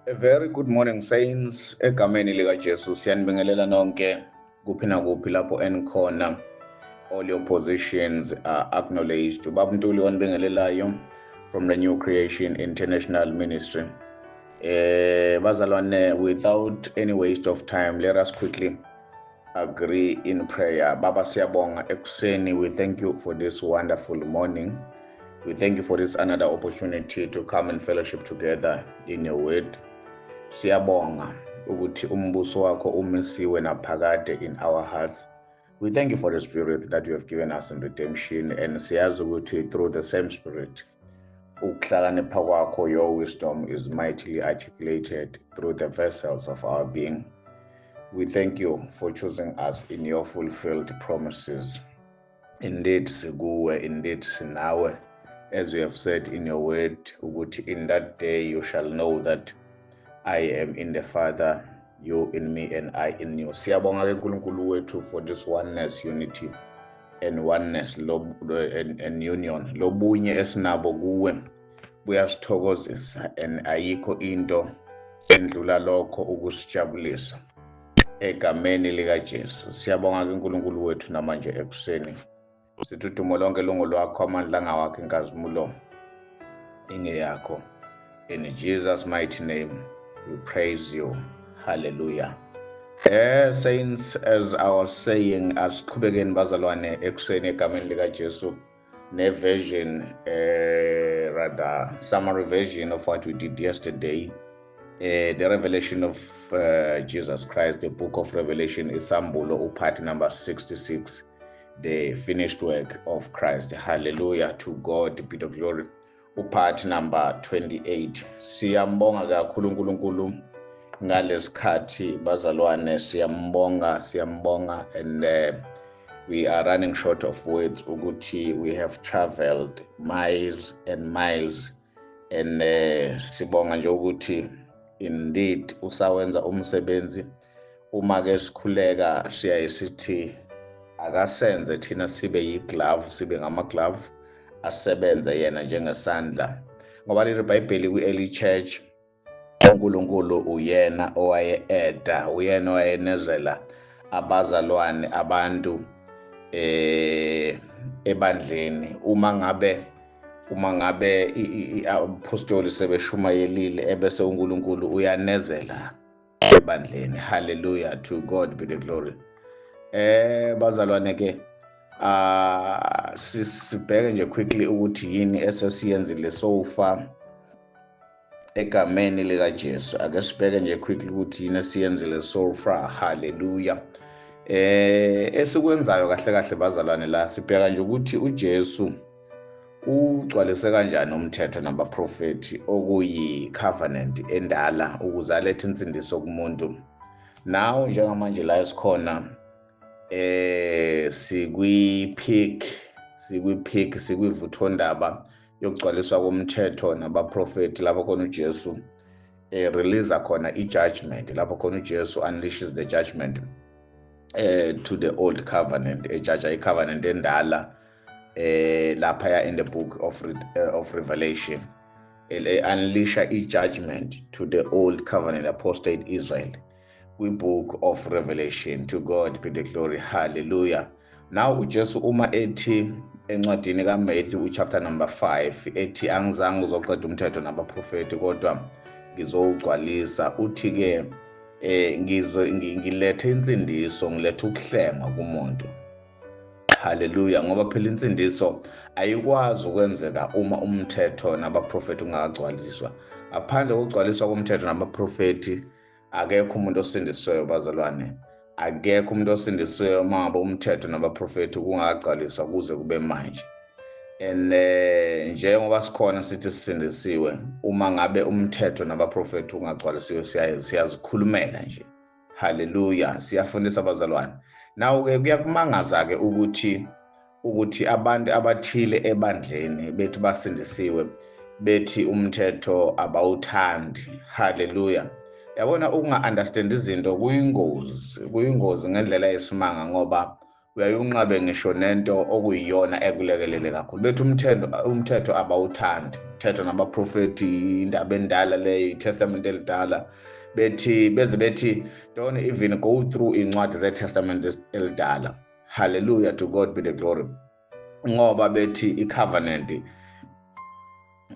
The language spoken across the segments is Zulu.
A very good morning, saints. Egameni likaJesu siyanibingelela nonke kuphi nakuphi lapho enikhona. All your positions are acknowledged. Ubaba Ntuli onibingelelayo from the New Creation International Ministry. Bazalwane, without any waste of time, let us quickly agree in prayer. Baba siyabonga ekuseni. We thank you for this wonderful morning. We thank you for this another opportunity to come and fellowship together in your word. Siyabonga ukuthi umbuso wakho umisiwe naphakade in our hearts. We thank you for the spirit that you have given us in redemption, and siyazi ukuthi through the same spirit ukuhlakanipha kwakho, your wisdom is mightily articulated through the vessels of our being. We thank you for choosing us in your fulfilled promises. Indeed sikuwe, indeed sinawe, as you have said in your word ukuthi in that day you shall know that I am in the Father, you in me, and I in you. Siyabonga ke uNkulunkulu wethu for this oneness, unity, and oneness and union. Lobunye esinabo kuwe buyasithokozisa, and ayikho into endlula lokho ukusijabulisa. Egameni likaJesu siyabonga ke uNkulunkulu wethu namanje ekuseni. Sithi udumo lonke lungolwakho, amandla angawakho, inkazimulo ingeyakho. In Jesus' mighty name, we praise you. Hallelujah. Saints, as I was saying, asiqhubekeni bazalwane ekuseni egameni likaJesu ne-version, rather summary version of what we did yesterday. The revelation of Jesus Christ, the book of Revelation, Isambulo, part number 66, the finished work of Christ. Hallelujah, to God be the glory. Part number 28. Siyambonga kakhulu uNkulunkulu ngalesikhathi bazalwane, siyambonga, and we are running short of words ukuthi we have traveled miles and miles, and sibonga nje ukuthi indeed usawenza umsebenzi. Uma ke sikhuleka siyaye sithi akasenze thina sibe yiglove, sibe ngamaglove asebenze yena njengesandla, ngoba leli Bhayibheli kwi-early church uNkulunkulu uyena owaye-eda, uyena owayenezela abazalwane, abantu ebandleni. Uma ngabe i-apostoli sebeshumayelile, ebese uNkulunkulu uyanezela ebandleni. Hallelujah, to God be the glory. Bazalwane ke sibheke nje quickly ukuthi yini esesiyenzile so far egameni likaJesu. Ake sibheke nje quickly ukuthi yini esiyenzile so far. Hallelujah. Esikwenzayo kahle kahle bazalwane, la sibheka nje ukuthi uJesu ugcwalise kanjani umthetho nabaprofeti okuyi-covenant endala ukuze alethe insindiso kumuntu. Now njengamanje la esikhona sikwivuthondaba yokugcwaliswa komthetho nabaprofeti, lapho khona uJesu release khona i-judgment, lapho khona uJesu unleashes the judgment to the old covenant, ejaja i-covenant endala lapha in the book of Revelation, unleasha i-judgment to the old covenant apostate Israel. We book of Revelation. To God be the glory. Hallelujah. Now uJesu uma ethi encwadini kaMatthew chapter number 5 ethi angizange uzoqeda umthetho nabaprofeti kodwa ngizowugcwalisa, uthi ke ngilethe insindiso, ngilethe ukuhlenga kumuntu. Hallelujah, ngoba phela insindiso ayikwazi ukwenzeka uma umthetho nabaprofeti ungakagcwaliswa. Ngaphandle kokugcwaliswa komthetho nabaprofeti akekho umuntu osindisiweyo bazalwane, akekho umuntu osindisiweyo uma ngabe umthetho nabaprofeti kungakagcwaliswa kuze kube manje. And njengoba sikhona sithi sisindisiwe, uma ngabe umthetho nabaprofeti ungagcwalisiwe siyazikhulumela nje. Hallelujah, siyafundisa bazalwane. Now ke kuyakumangaza ke ukuthi abantu abathile ebandleni bethi basindisiwe bethi umthetho abawuthandi. Hallelujah. Yabona, ukunga-understand izinto kuyingozi ngendlela yesimanga, ngoba uyayunqabe ngisho nento okuyiyona ekulekelele kakhulu. Bethi umthetho abawuthandi. Umthetho nabaprofeti, indaba endala leyo, iTestament elidala, bethi don't even go through incwadi zeTestament elidala. Hallelujah, to God be the glory. Ngoba bethi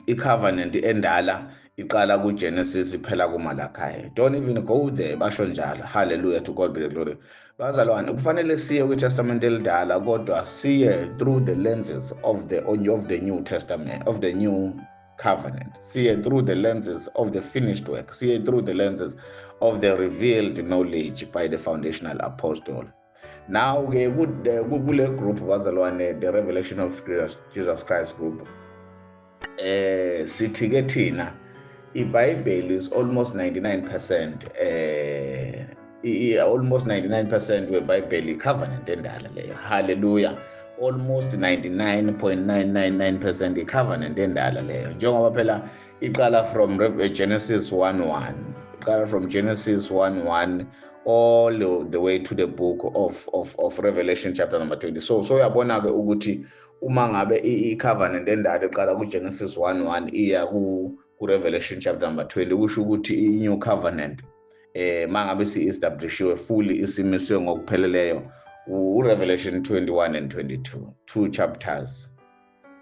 i-covenant endala iqala kuGenesis iphela kuMalakayi. Don't even go there, basho njalo. Hallelujah, to God be the glory. Bazalwane, kufanele siye kwiTestament elidala kodwa siye through the lenses of the New Testament, of the New Covenant. Siye through the lenses of the finished work. Siye through the lenses of the revealed knowledge by the foundational apostle. Now kule group bazalwane, the Revelation of Jesus Christ group, sithi-ke thina iBhayibheli is almost 99%, almost 99% weBhayibheli icovenant endala leyo. Hallelujah. Almost 99.999% icovenant endala leyo, njengoba phela iqala from Genesis 1:1, iqala from Genesis 1:1 all the way to the book of Revelation chapter number 20. So uyabona-ke ukuthi uma ngabe i-covenant endala eqala kuGenesis 1:1 iya ku-Revelation chapter number 20, kusho ukuthi i-new covenant mangabe si-establishiwe fully, isimiswe ngokupheleleyo u-Revelation 21 and 22, 2 chapters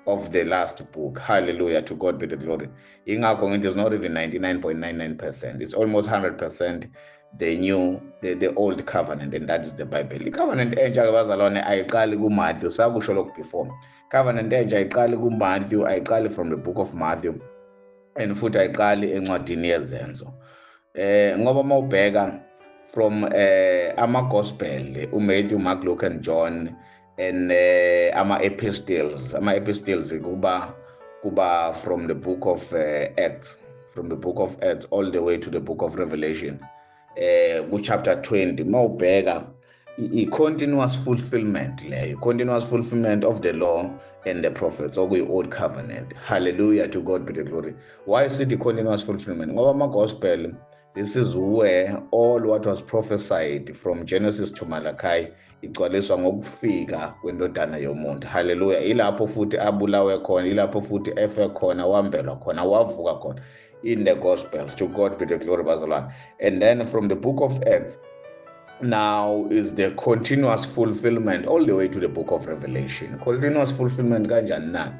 of the last book. Hallelujah, to God be the glory. Ingakho ngithi is not even 99.99%, it's almost 100% the old covenant, and that is the Bible. I-covenant entsha ke bazalwane ayiqali kuMatthew, sakusho lokhu before. Covenant entsha ayiqali kuMatthew, ayiqali from the book of Matthew, and futhi ayiqali encwadini yezenzo. Ngoba mawubheka from ama-gospel, uMatthew, Mark, Luke and John, and ama-epistles kuba from the book of Acts, all the way to the book of Revelation, chapter 20. Mawubheka i-continuous fulfillment leyo, continuous fulfillment of the law and the prophets, okuyi-old covenant. Hallelujah, to God be the glory. Why is it continuous fulfillment? Ngoba ama-gospel, this is where all what was prophesied from Genesis to Malachi igcwaliswa ngokufika kwendodana yomuntu. Hallelujah. Ilapho futhi abulawe khona, ilapho futhi efe khona, wambelwa khona, wavuka khona, in the gospels. To God be the glory, bazalwane. And then from the book of Acts, now is the continuous fulfillment all the way to the book of Revelation. Continuous fulfillment kanjani na?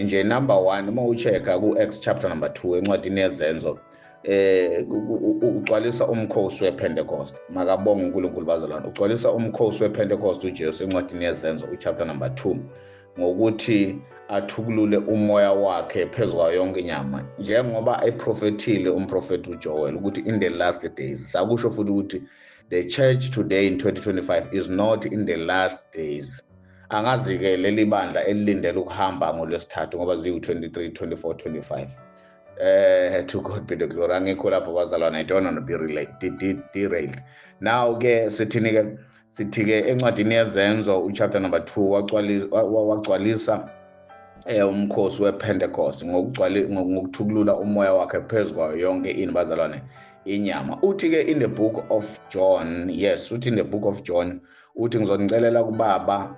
Nje number 1, uma uchecka ku-Acts chapter number 2 encwadini yezenzo, ugcwalisa umkhosi wePentecost. Makabonge uNkulunkulu bazalwane, ugcwalisa umkhosi wePentecost uJesu encwadini yezenzo uchapter number 2 ngokuthi athukulule umoya wakhe phezu kwayo yonke inyama, njengoba eprofethile umprofeti uJoel ukuthi in the last days. Sakusho futhi ukuthi the church today in 2025 is not in the last days. Angazi-ke leli bandla elilindele ukuhamba ngolwesithathu ngoba ziwu-23, 24, 25. To God be the glory. Angikho lapho bazalwane, I don't want to be derailed. Now-ke sithi-ke encwadini yezenzo uchapter number 2 wagcwalisa umkhosi wePentecost ngokuthukulula umoya wakhe phezu kwayo yonke ini bazalwane inyama. Uthi-ke in the book of John, yes, uthi in the book of John, uthi ngizonicelela kubaba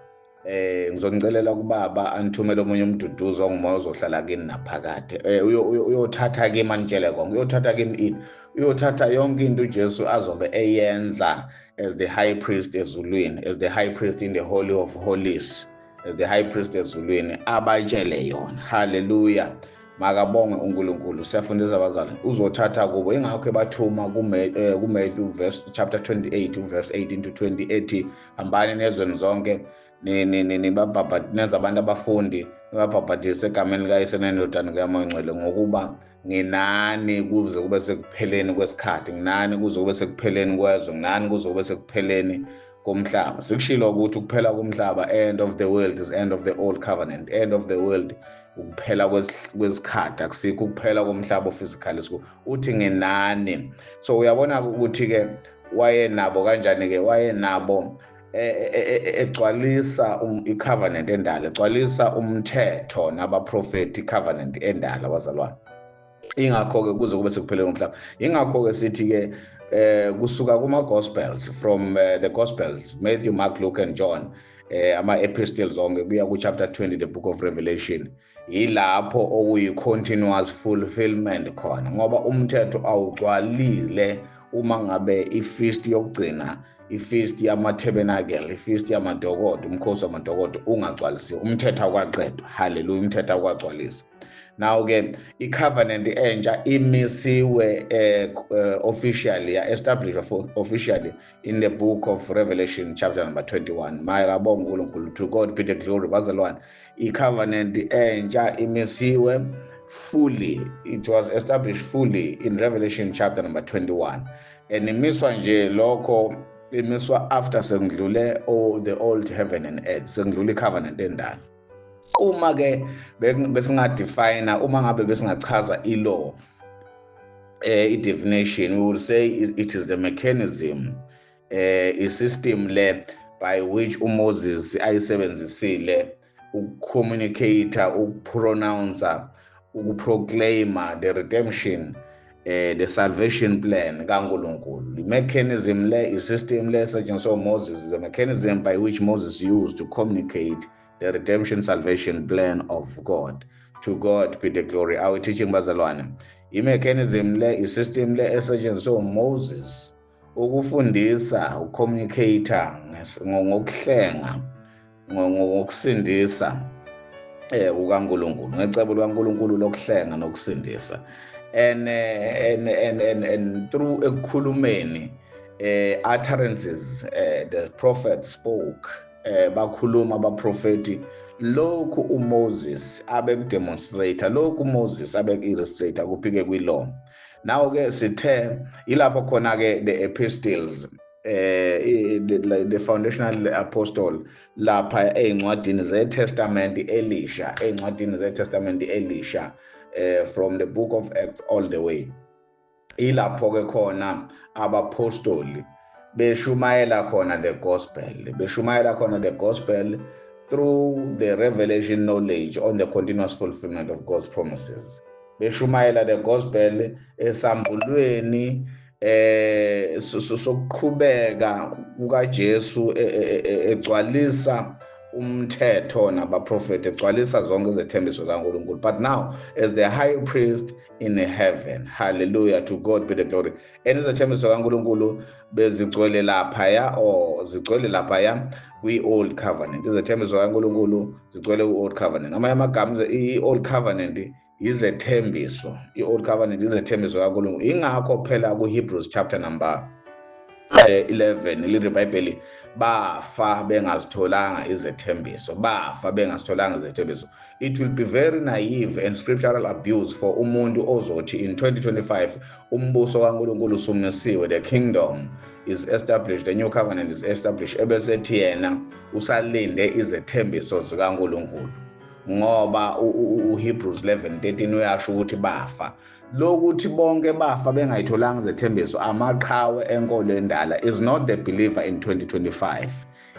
anithumele omunye umduduzo ongumoya ozohlala kini naphakade. Uyothatha kimi, anitshele konke, uyothatha kimi ini? Uyothatha yonke into uJesu azobe eyenza as the high priest ezulwini, as the high priest in the holy of holies, as the high priest ezulwini, abatshele yona. Hallelujah. Makabonge uNkulunkulu. Siyafundisa bazalwane, uzothatha kubo. Ingakho ebathuma kuMatthew chapter 28 verse 18 to 20 ethi hambani nezweni zonke nenza abantu abafundi, nibabhabhadise egameni likaYise nendodana kaMoya Ngcwele, ngokuba nginani kuze kube sekupheleni kwesikhathi, nginani kuze kube sekupheleni kwezwe, nginani kuze kube sekupheleni komhlaba. Sikushilo ukuthi ukuphela komhlaba, end of the world is end of the old covenant. End of the world ukuphela kwesikhathi, akusikho ukuphela komhlaba physically. Uthi nginani. So uyabona ukuthi-ke wayenabo kanjani-ke, wayenabo egcwalisa i-covenant endala, egcwalisa umthetho nabaprofeti i-covenant endala bazalwane. Ingakho-ke kuze kube sekupheleni komhlaba. Ingakho-ke sithi-ke kusuka kuma-gospels, from the gospels, Matthew, Mark, Luke and John, ama-epistles onke kuya ku-chapter 20 the book of Revelation, yilapho okuyi-continuous fulfillment khona, ngoba umthetho awugcwalile uma ngabe ifeast yokugcina, ifeast yama-tabernacle, ifeast yamadokodo, umkhosi wamadokodo ungagcwalisiwe, umthetho awukaqedwa. Hallelujah, umthetho awukagcwalisi. Now-ke i-covenant entsha imisiwe officially, established officially in the book of Revelation chapter number 21. Makabonga uNkulunkulu, to God be the glory. Bazalwane, i-covenant entsha imisiwe fully, it was established fully in Revelation chapter number 21, and imiswa nje lokho, imiswa after sekudlule the old heaven and earth, sekudlule i-covenant endala. Uma-ke besingadefine, uma ngabe besingachaza i-law, i-definition, we would say it is the mechanism, i-system le by which uMoses ayisebenzisile ukucommunicate, ukupronouncer, ukuproclaima the redemption, the salvation plan kaNkulunkulu. The mechanism le, i-system le esetshenziswa uMoses, is a mechanism by which Moses used to communicate the redemption salvation plan of God. To God be the glory. Our teaching bazalwane, i-mechanism le, i-system le esetshenziswa uMoses ukufundisa, ucommunicate ngokuhlenga, ngokusindisa kukaNkulunkulu, ngecebo likaNkulunkulu lokuhlenga nokusindisa, and through ekukhulumeni, utterances, the prophet spoke, bakhuluma abaprofeti, lokhu uMoses abekudemonstrate, lokhu uMoses abeki-illustrate kuphike kwi-law. Now-ke sithe ilapho khona-ke the epistles, the foundational apostle lapha ey'ncwadini zeTestamenti Elisha, ey'ncwadini zeTestamenti Elisha, from the book of Acts all the way, ilapho-ke khona abapostoli beshumayela khona the gospel, through the revelation knowledge on the continuous fulfillment of God's promises. Beshumayela the gospel esambulweni sokuqhubeka kukaJesu egcwalisa umthetho nabaprofeti, egcwalisa zonke izethembiso kaNkulunkulu, but now as the high priest in heaven. Hallelujah, to God be the glory. And izethembiso kaNkulunkulu bezigcwele laphaya, or zigcwele laphaya kwi-old covenant. Izethembiso kaNkulunkulu zigcwele kwi-old covenant. Amanye amagama, i-old covenant izethembiso, i-old covenant izethembiso kaNkulunkulu. Ingakho phela ku-Hebrews chapter number 11 lithi iBhayibheli, bafa bengazitholanga izethembiso, bafa bengazitholanga izethembiso. It will be very naive and scriptural abuse for umuntu ozothi in 2025 umbuso kaNkulunkulu sumisiwe, the kingdom is established, the new covenant is established, ebesethi yena usalinde izethembiso zikaNkulunkulu, ngoba uHebrews 11:13 uyasho ukuthi bafa. Lokuthi bonke bafa bengayitholanga izethembiso, amaqhawe enkolo endala, is not the believer in 2025.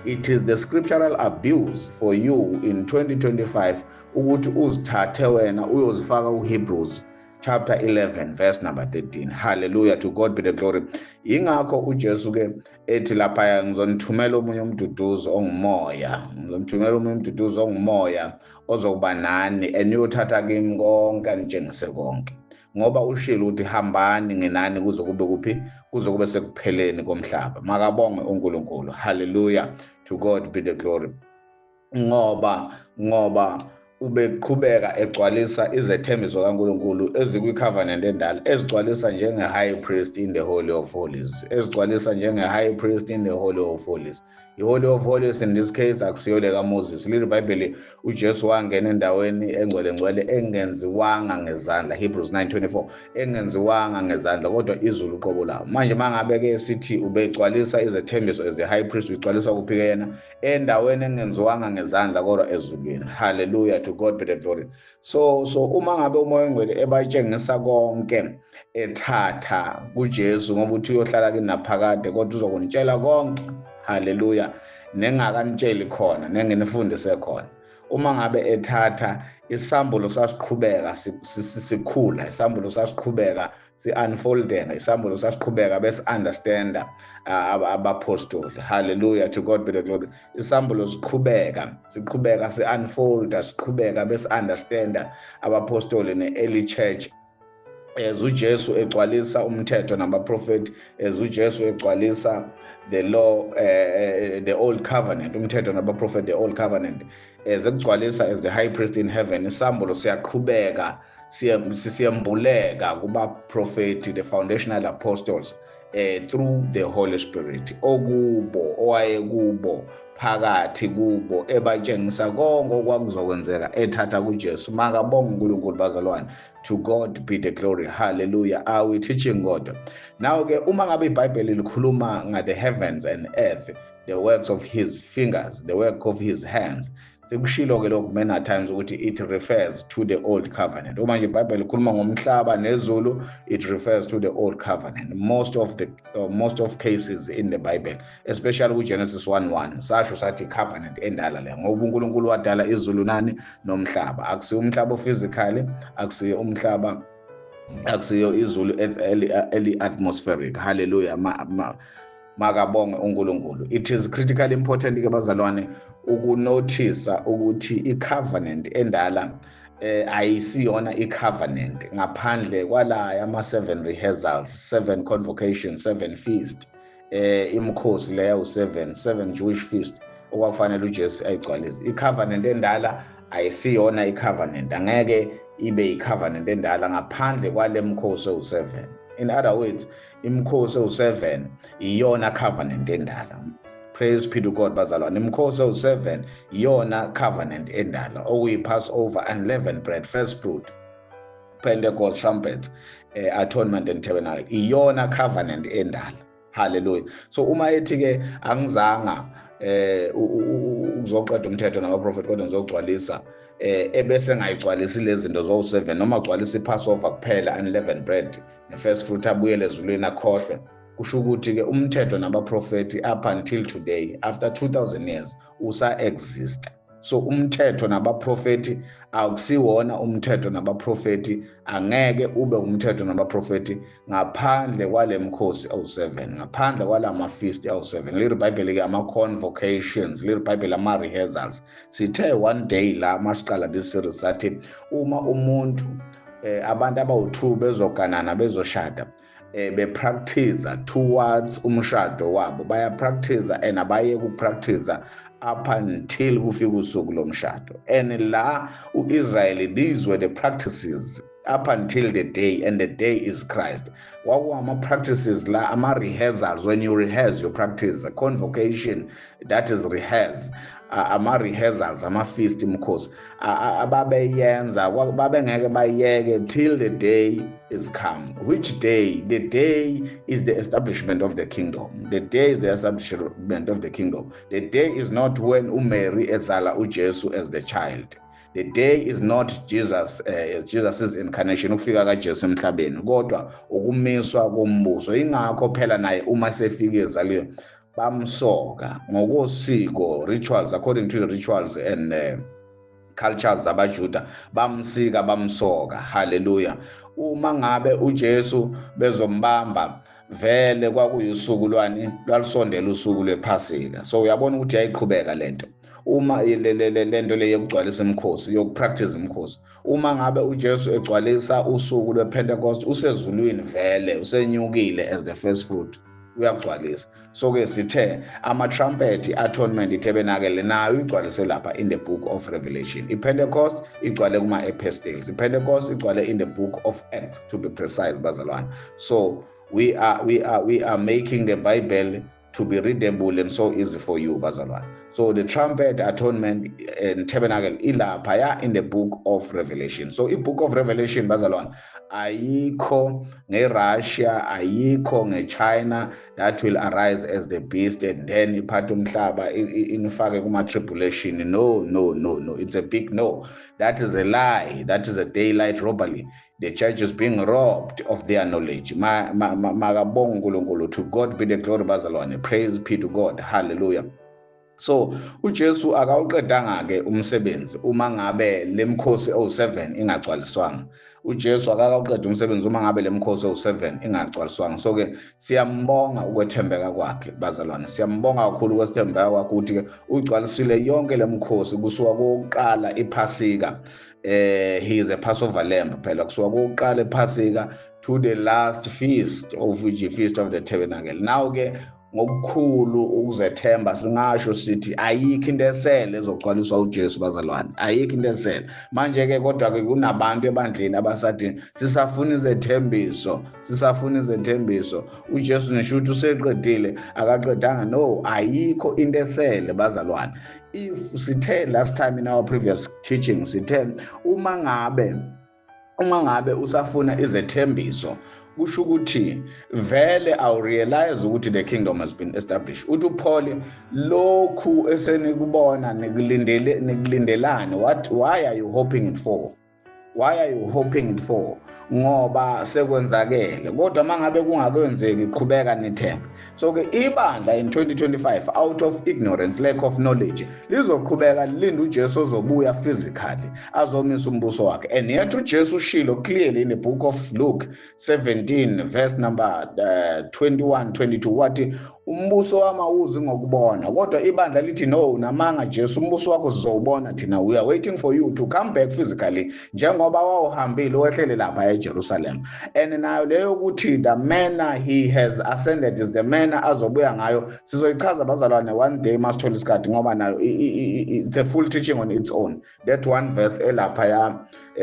It is the scriptural abuse for you in 2025 ukuthi uzithathe wena uyozifaka uHebrews chapter 11 verse number 13. Hallelujah, to God be the glory. Ingakho uJesu-ke ethi laphaya, ngizonithumela omunye umduduzi ongumoya, ngizomthumela omunye umduduzi ongumoya ozokuba nani, eniyothatha kimi konke anitshengise konke, ngoba ushilo ukuthi hambani ngenani kuze kube kuphi, kuze kube sekupheleni komhlaba. Makabonge uNkulunkulu. Hallelujah, to God be the glory. Ngoba ubeqhubeka egcwalisa izethembiso kaNkulunkulu ezikwi-covenant endala, ezigcwalisa njenge-high priest in the holy of holies, ezigcwalisa njenge-high priest in the holy of holies. I-holy of holies in this case akusiyo le kaMoses. Lithi iBhayibheli uJesu wangena endaweni engcwelengcwele engenziwanga ngezandla, Hebrews 9:24, engenziwanga ngezandla kodwa izulu uqobo lawo. Manje mangabe-ke sithi ubegcwalisa izethembiso as the high priest, uyigcwalisa kuphi yena? Endaweni engenziwanga ngezandla kodwa ezulwini. Hallelujah, to God be the glory. So uma ngabe umoya ongcwele ebatshengisa konke, ethatha kuJesu ngoba uthi uyohlala kini naphakade kodwa uzokunitshela konke, haleluya, nengakanitsheli khona, nengenifundise khona, uma ngabe ethatha isambulo sasiqhubeka sikhula, isambulo sasiqhubeka si-unfoldeka, isambulo sasiqhubeka besi-understanda abapostoli. Hallelujah, to God be the glory. Isambulo siqhubeka si-unfolda, siqhubeka besi-understanda abapostoli ne-early church. As uJesu egcwalisa umthetho nabaprofeti, as uJesu egcwalisa the law, the old covenant, umthetho nabaprofeti, the old covenant, as egcwalisa as the high priest in heaven, isambulo siyaqhubeka siyembuleka kubaprofeti, the foundational apostles, through the Holy Spirit, okubo owayekubo phakathi kubo ebatshengisa konke okwakuzokwenzeka ethatha kuJesu. Makabonge uNkulunkulu bazalwane. To God be the glory. Hallelujah. Are we teaching God? Now-ke uma ngabe iBhayibheli likhuluma ngade heavens and earth, the works of his fingers, the work of his hands, sekushilo-ke lokhu many times ukuthi it refers to the old covenant. Uma nje iBhayibheli likhuluma ngomhlaba nezulu, it refers to the old covenant. Most of cases in the Bible, especially kuGenesis 1:1, sasho sathi covenant endala le, ngoba uNkulunkulu wadala izulu nani nomhlaba. Akusiyo umhlaba physically, akusiyo umhlaba, akusiyo izulu eli-atmospheric. Hallelujah. Makabonge uNkulunkulu. It is critically important ke bazalwane ukunothisa ukuthi i-covenant endala ayisiyona i-covenant ngaphandle kwalaya ama-7 rehearsals, 7 convocations, 7 feast, imikhosi leya u7 Jewish feast okwakufanele uJesu ayigcwalise. I-covenant endala ayisiyona i-covenant, angeke ibe i-covenant endala ngaphandle kwale mkhosi ewu7. In other words, imikhosi ewu7 iyona covenant endala. Praise be to God bazalwane. Imikhosi ewu7 iyona covenant endala, okuyi-Passover, unleavened bread, first fruit, Pentecost, trumpets, atonement and tabernacle, iyona covenant endala. Hallelujah. So uma ethi-ke angizanga ukuzoqeda umthetho nabaprofeti kodwa ngizogcwalisa, ebese ngayigcwalisi lezi zinto zo7, noma agcwalisa i-Passover kuphela, unleavened bread, ne-first fruit, abuyele ezulwini akhohlwe, kusho ukuthi-ke umthetho nabaprofeti up until today, after 2000 years, usa-exist. So umthetho nabaprofeti akusiwona umthetho nabaprofeti, angeke ube umthetho nabaprofeti ngaphandle kwale mkhosi ewu7, ngaphandle kwala ma-feast ewu7. Leli Bhayibheli-ke ama-convocations, leli Bhayibheli ama-rehearsals. Sithe one day la masiqala this series sathi uma umuntu abantu abawu2 bezoganana bezoshada, bepractice towards umshado wabo, bayapractice and abaye kupractice up until kufika usuku lomshado. And la u-Israel, these were the practices up until the day, and the day is Christ. Ama-practices la, ama-rehearsals, when you rehearse your practice, a convocation, that is rehearse, ama-rehearsals, ama-feast, imikhosi ababeyenza babengeke bayeke till the day is come. Which day? The day is the establishment of the kingdom. The day is the establishment of the kingdom. The day is not when uMary ezala uJesu as the child. The day is not Jesus' incarnation, ukufika kaJesu emhlabeni, kodwa ukumiswa kombuso. Ingakho phela naye uma sefike ezaliwe bamsoka ngokosiko, rituals, according to the rituals and cultures zabaJuda, bamsika bamsoka. Hallelujah. Uma ngabe uJesu bezombamba, vele kwakuyusuku lwani, lwalisondela usuku lwePhasika. So uyabona ukuthi yayiqhubeka lento. Uma lento le yokugcwalisa imikhosi, yokupractice imikhosi, uma ngabe uJesu egcwalisa usuku lwePentecost, usezulwini vele, usenyukile as the first fruit, uyagcwalisa. So-ke sithe ama-trumpet, i-atonement, itabernacle nayo igcwalise lapha in the book of Revelation. I-Pentecost igcwale kuma-epistles. I-Pentecost igcwale in the book of Acts, to be precise bazalwane. So we are making the Bible to be readable and so easy for you bazalwane. So the trumpet, atonement and tabernacle ilapha in the book of Revelation. So in book of Revelation bazalwane ayikho ngeRussia, ayikho ngeChina that will arise as the beast and then iphathe umhlaba inifake kuma-tribulation. No, it's a big no. That is a lie. That is a daylight robbery. The church is being robbed of their knowledge. Makabonge uNkulunkulu. To God be the glory bazalwane. Praise be to God. Hallelujah. So uJesu akawuqedanga ke umsebenzi uma ngabe lemkhosi ewu7 ingagcwaliswanga. uJesu akawuqeda umsebenzi uma ngabe lemkhosi ewu7 ingagcwaliswanga. So ke siyambonga ukwethembeka kwakhe bazalwane. Siyambonga kakhulu ukwethembeka kwakhe ukuthi ke ugcwalisile yonke lemkhosi kusuka kokuqala iPhasika. He is a Passover lamb phela kusuka kokuqala ePhasika to the last feast, of which is Feast of the Tabernacle. Now ke ngokukhulu ukuzethemba singasho sithi ayikho into esele ezogcwaliswa uJesu bazalwane, ayikho into esele manje ke. Kodwa ke kunabantu ebandleni abasathi sisafuna izethembiso. uJesu nisho ukuthi useqedile, akaqedanga. No, ayikho into esele bazalwane. If sithe last time in our previous teaching, sithe uma ngabe usafuna izethembiso, kusho ukuthi vele awurealize ukuthi the kingdom has been established. Uthi uPaul, lokhu esenikubona nikulindelane, why are you hoping it for? Why are you hoping it for? Ngoba sekwenzakele. Kodwa mangabe kungakwenzeki, qhubeka nithembe. So ke ibandla in 2025, out of ignorance, lack of knowledge, lizoqhubeka lilinde uJesu ozobuya physically azomisa umbuso wakhe. And yet uJesu ushilo clearly in the book of Luke 17 verse number 21, 22 wathi umbuso wami awuzi ngokubona, kodwa ibandla lithi no, namanga Jesu umbuso wakho sizowubona thina. We are waiting for you to come back physically njengoba wawuhambile wehlele lapha eJerusalem. And nayo leyo ukuthi the manner he has ascended is the manner azobuya ngayo, sizoyichaza bazalwane one day masithola isikhathi, ngoba nayo it's a full teaching on its own. That one verse elapha ya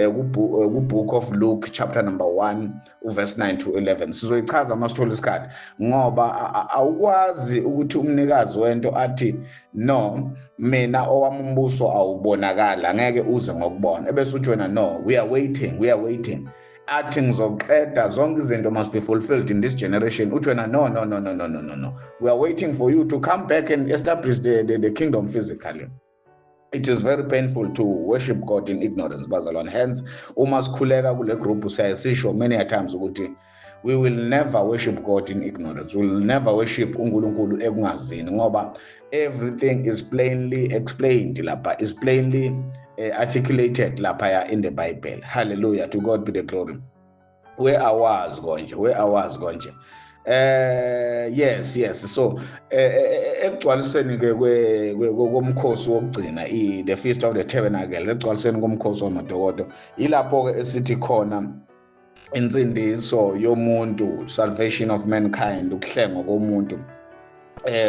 book of Luke chapter number 1 verse 9 to 11 sizoyichaza masithola isikhathi, ngoba awukwazi ukuthi umnikazi wento athi no, mina owami umbuso awubonakala, ngeke uze ngokubona, ebese uthi wena no, we are waiting. Athi ngizoqeda zonke izinto must be fulfilled in this generation. Uthi wena no, we are waiting for you to come back and establish the kingdom physically. It is very painful to worship God in ignorance bazalwane. Hence uma sikhuleka kule group sisho many a times ukuthi we will never worship God in ignorance. We will never worship uNkulunkulu ekungazini, ngoba everything is plainly explained lapha, is plainly articulated lapha in the Bible. Hallelujah, to God be the glory. Where I was konje. Yes. So ekugcwaliseni ke komkhosi wokugcina the Feast of the Tabernacle, ekugcwaliseni komkhosi wamadokodo, ilapho ke esithi khona insindiso yomuntu, salvation of mankind, ukuhlengwa komuntu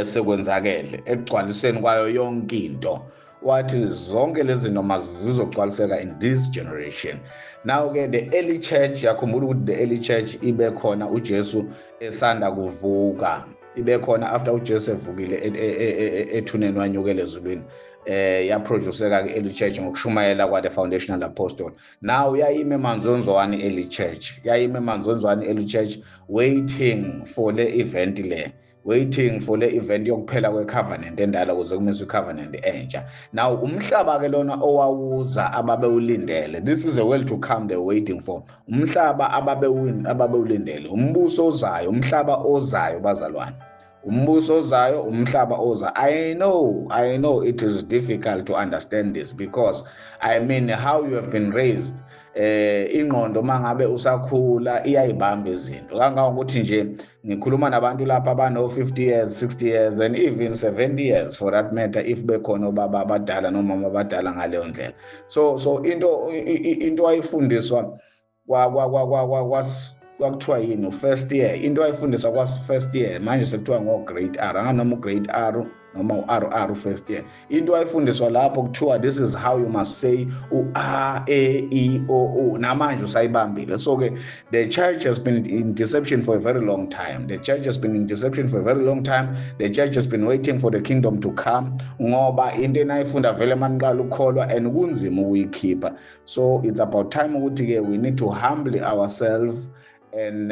sekwenzakele ekugcwaliseni kwayo yonke into. Wathi zonke lezi zinto mazizogcwaliseka in this generation. Now ke the early church, yakhumbula ukuthi the early church ibe khona uJesu esanda kuvuka, ibe khona after uJesu evukile ethuneni wanyukela ezulwini. Yaproduceka ke early church ngokushumayela kwa the foundational apostle. Now yayime emanzonzwane early church, early church waiting for le event yokuphela kwecovenant endala kuze kumiswe icovenant entsha. Now umhlaba ke lona owawuza ababewulindele, this is a world to come they're waiting for. Umhlaba ababewulindele, umbuso ozayo, umhlaba ozayo bazalwane, umbuso ozayo, umhlaba oza. I know it is difficult to understand this, because I mean how you have been raised, ingqondo mangabe usakhula iyayibamba izinto, kangangokuthi nje ngikhuluma nabantu lapha abano 50 years, 60 years and even 70 years for that matter, if bekhona obaba abadala nomama abadala ngaleyo ndlela. So into ayifundiswa kwakuthiwa yini first year, into ayifundiswa kwa first year manje sekuthiwa ngo-grade R, anganoma u-grade R noma u-RR first year. Into ayifundiswa lapho kuthiwa this is how you must say u-A, E, I, O, namanje usayibambile. So ke the church has been in deception for a very long time. The church has been waiting for the kingdom to come, ngoba into enayifunda vele maniqala ukukholwa and kunzima ukuyikhipha. So it's about time ukuthi ke we need to humble ourselves and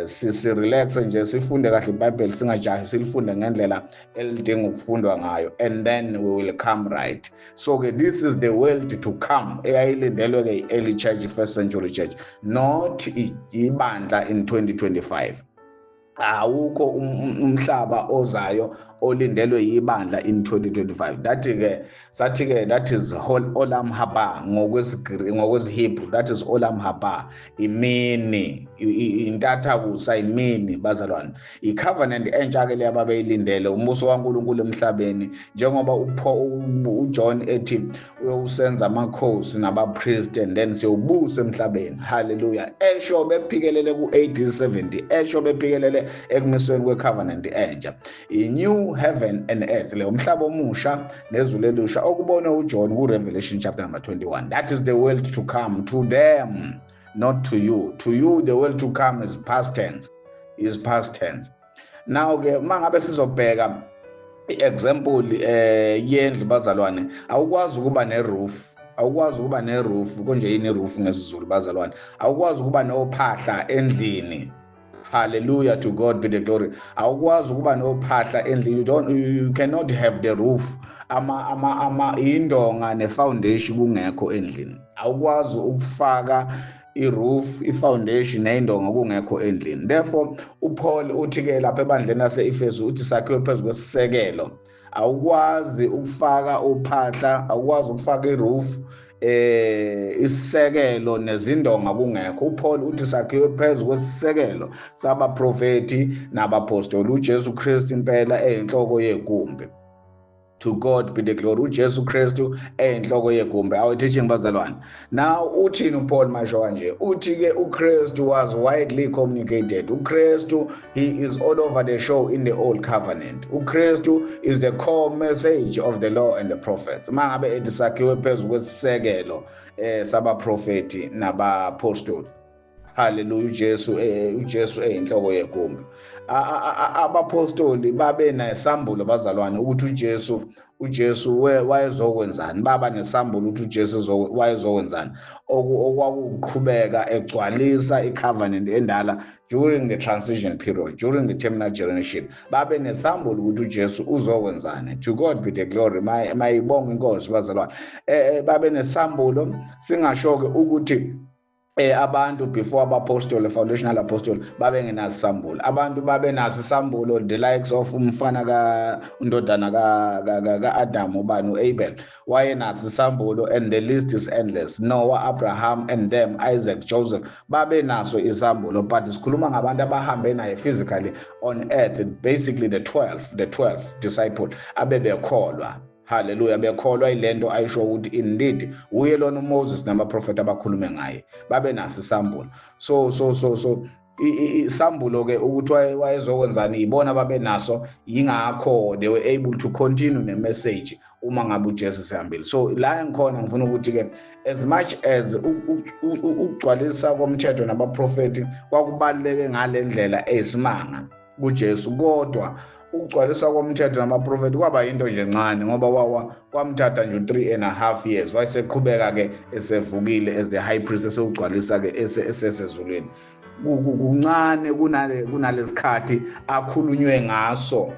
si-relax nje, sifunde kahle iBhayibheli, singajahi, silifunde ngendlela elidinga ukufundwa ngayo, and then we will come right. So ke this is the world to come eyayilindelwe ke early church, first century church, not ibandla in 2025. awukho umhlaba ozayo olindelwe yibandla in 2025. Sathi-ke that is olam haba ngokwesiHebrew, that is olam haba, imini, intathakusa, imini bazalwane. I-covenant entsha-ke le ababeyilindele umbuso kaNkulunkulu emhlabeni, njengoba uJohn ethi uyowusenza amakhosi nabapriest and then siyowubusa emhlabeni. Hallelujah. Esho bephikelele ku-AD 70, esho bephikelele ekumisweni kwecovenant entsha, i-new heaven and earth, le umhlaba omusha nezulu elusha okubone uJohn ku-Revelation chapter number 21. That is the world to come, to them, not to you. To you the world to come is past tense, Now-ke mangabe sizobheka i-example yendlu bazalwane, awukwazi ukuba ne-roof, konje yini i-roof ngesizulu bazalwane, awukwazi ukuba nophahla endlini. Hallelujah, to God be the glory. Awukwazi ukuba nophahla endlini, you cannot have the roof, indonga ne-foundation kungekho endlini. Awukwazi ukufaka i-roof, i-foundation neyindonga kungekho endlini. Therefore uPaul uthi-ke lapha ebandleni lase-Efesu uthi sakhiwe phezu kwesisekelo. Awukwazi ukufaka uphahla, awukwazi ukufaka i-roof, isisekelo nezindonga kungekho. uPaul uthi sakhiwe phezu kwesisekelo sabaprofeti nabapostoli, uJesu Kristu impela eyinhloko yegumbi. To God be the glory. uJesu Kristu eyinhloko yegumbi. Our teaching bazalwane. Now uthini uPaul masho kanje? Uthi-ke uKristu was widely communicated. uKristu, he is all over the show in the old covenant. uKristu is the core message of the law and the prophets. Mangabe ethi sakhiwe phezu kwesisekelo sabaprofeti nabapostoli. Hallelujah. uJesu eyinhloko yegumbi. Abapostoli babe nesambulo bazalwane ukuthi uJesu wayezokwenzani. Baba nesambulo ukuthi uJesu wayezokwenzani, okwakuqhubeka egcwalisa icovenant endala during the transition period, during the terminal generation. Babe nesambulo ukuthi uJesu uzokwenzani. To God be the glory. Mayibonge inkosi bazalwane. Babe nesambulo, singasho-ke ukuthi abantu before abapostoli, foundational apostle, babe ngenaso isambulo. Abantu babe naso isambulo, the likes of umfana undodana ka-Adam, ubani, u-Abel, wayenaso isambulo, and the list is endless. Noah, Abraham and them, Isaac, Joseph, babe naso isambulo. But sikhuluma ngabantu abahambe naye physically on earth, basically the 12 disciples abebekholwa. Hallelujah, bekholwa ilento ayisho ukuthi indeed uye lona uMoses namaprofeti abakhulume ngaye, babe naso isambulo. So isambulo-ke ukuthi wayezokwenzani, ibona babe naso, yingakho they were able to continue ne-message uma ngabe uJesu sehambile. So la ngikhona ngifuna ukuthi-ke as much as ukugcwalisa komthetho nabaprofeti kwakubaluleke ngale ndlela eyisimanga kuJesu, kodwa ukugcwaliswa komthetho namaprofeti kwaba yinto nje encane, ngoba kwamthatha nje 3.5 years. Wayeseqhubeka-ke esevukile as the high priest, esewugcwalisa-ke esesezulwini. Kuncane kunalesikhathi akhulunywe ngaso,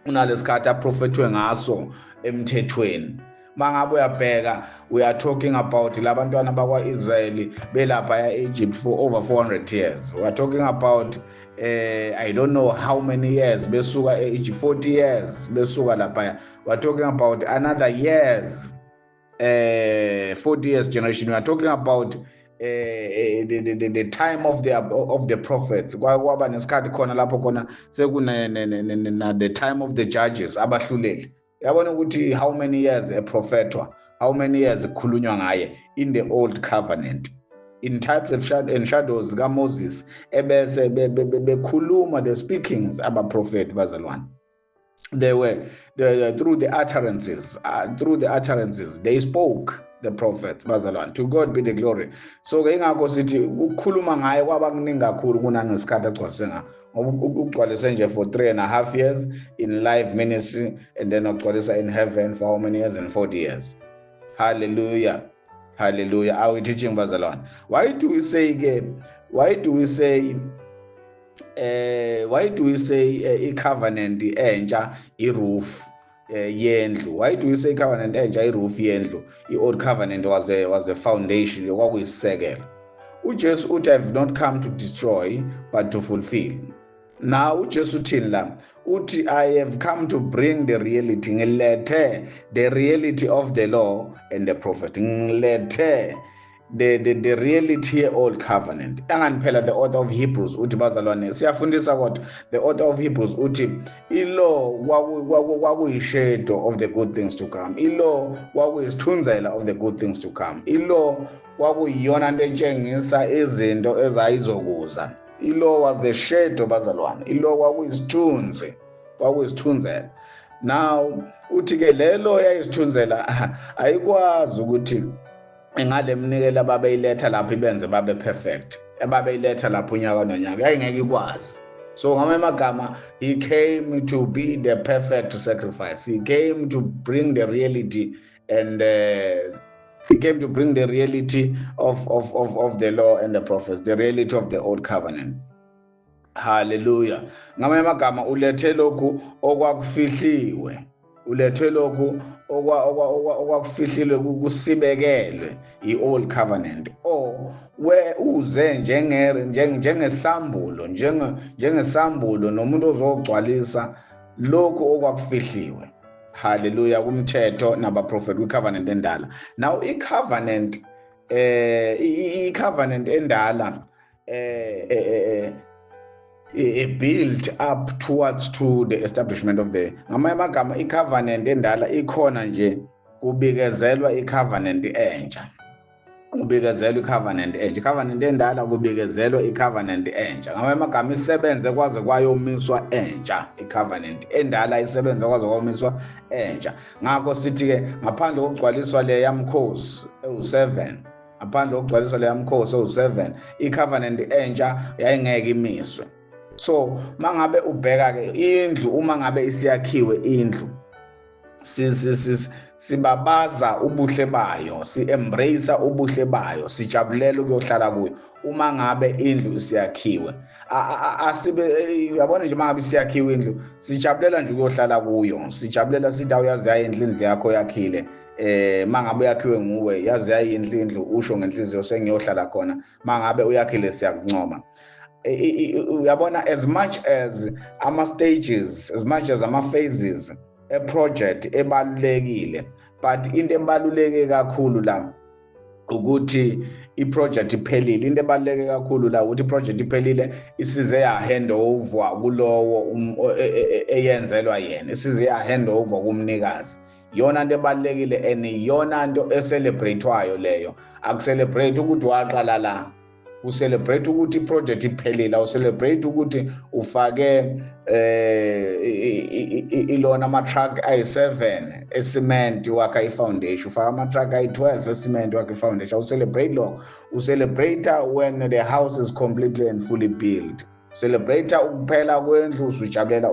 kunalesikhathi aprofethwe ngaso emthethweni. Mangabe uyabheka, we are talking about labantwana bakwa-Israyeli belapha e-Egypt for over 400 years. We are talking about I don't know how many years besuka e-Egypt, 40 years besuka lapha. We are talking about another years, 40 years generation. We are talking about the time of the prophets. Kwaba nesikhathi khona lapho khona sekuna the time of the judges abahluleli. Yabona ukuthi how many years eprofethwa, how many years khulunywa ngaye in the old covenant, in types of shadows kaMoses, ebese bekhuluma the speakings abaprofeti bazalwane. They were through the utterances they spoke, the prophets bazalwane. To God be the glory. So ke ingakho sithi ukukhuluma ngaye kwaba kuningi kakhulu kunangesikhathi agcwalise ngayo, ngoba ugcwalise nje for 3.5 years in live ministry, and then ugcwalisa in heaven for how many years? In 40 years. Hallelujah. Are we teaching bazalwane? Why do we say i-covenant entsha i-roof yendlu? Why do we say covenant entsha i-roof yendlu? I-old covenant was a foundation, kwakuyisisekelo. uJesu uthi, I have not come to destroy but to fulfill. Now uJesu uthini la? Uthi I have come to bring the reality. Ngilethe the reality of the law and the prophet. Ngilethe the reality old covenant. Angani phela the author of Hebrews uthi bazalwane siyafundisa kodwa the author of Hebrews uthi ilaw kwakuyishadow of the good things to come. Ilaw kwakuyisithunzela of the good things to come. Ilaw kwakuyiyona into etshengisa izinto ezayizokuza. Ilaw was the shadow bazalwane. Ilaw kwakuyisithunzi, kwakuyisithunzela. Now uthi ke lelo yayisithunzela ayikwazi ukuthi ngale mnikela babeyiletha lapho ibenze babe perfect. Ababeyiletha lapho unyaka nonyaka yayingeke ikwazi. So ngamanye amagama he came to be the perfect sacrifice. He came to bring the reality and he came to bring the reality of the law and the prophets, the reality of the old covenant. Hallelujah. Ngamanye amagama ulethe lokhu okwakufihliwe. Ulethe lokhu okwakufihliwe kusibekelwe i-old covenant where uze njengesambulo njengesambulo nomuntu ozogcwalisa lokhu okwakufihliwe. Hallelujah. Kumthetho nabaprofeti kwi-covenant endala. Now i-covenant endala built up towards to the establishment of the ngamanye amagama i-covenant endala ikhona nje kubikezelwa i-covenant entsha. Kubikezelwa i-covenant entsha. I-covenant endala kubikezelwa i-covenant entsha. Ngamanye amagama isebenze kwaze kwayomiswa entsha. I-covenant endala isebenze kwaze kwayomiswa entsha. Ngakho sithi-ke ngaphandle kokugcwaliswa le yamkhosi ewu-7 ngaphandle kokugcwaliswa le yamkhosi ewu-7 i-covenant entsha yayingeke imiswe. So mangabe ubheka ke indlu uma ngabe isiyakhiwe indlu sibabaza ubuhle bayo, si-embrace ubuhle bayo, sijabulela ukuyohlala kuyo uma ngabe indlu isiyakhiwe. Uyabona nje mangabe isiyakhiwe indlu sijabulela nje ukuyohlala kuyo, sijabulela sithi awuyazi yayi indlu yakho yakhile. Mangabe yakhiwe nguwe yazi yayi indlu usho ngenhliziyo sengiyohlala khona. Mangabe uyakhile siyakuncoma. Uyabona as much as ama-stages, as much as ama-phases e-project ebalulekile, but into ebaluleke kakhulu la ukuthi i-project iphelile. Into ebaluleke kakhulu la ukuthi i-project iphelile isize ya-hand over kulowo eyenzelwa yena, isize ya-hand over kumnikazi. Yona into ebalulekile and yona into eselebrate-wayo leyo. Akucelebrate ukuthi waqala la, ucelebrate ukuthi i-project iphelile, ucelebrate ukuthi ufake ilona ama-truck ayi-7 eCement wakha i-foundation, ufake ama-truck ayi-12 eCement wakha i-foundation. Ucelebrate lokho. Ucelebrate when the house is completely and fully built. Celebrate ukuphela kwendlu usujabulela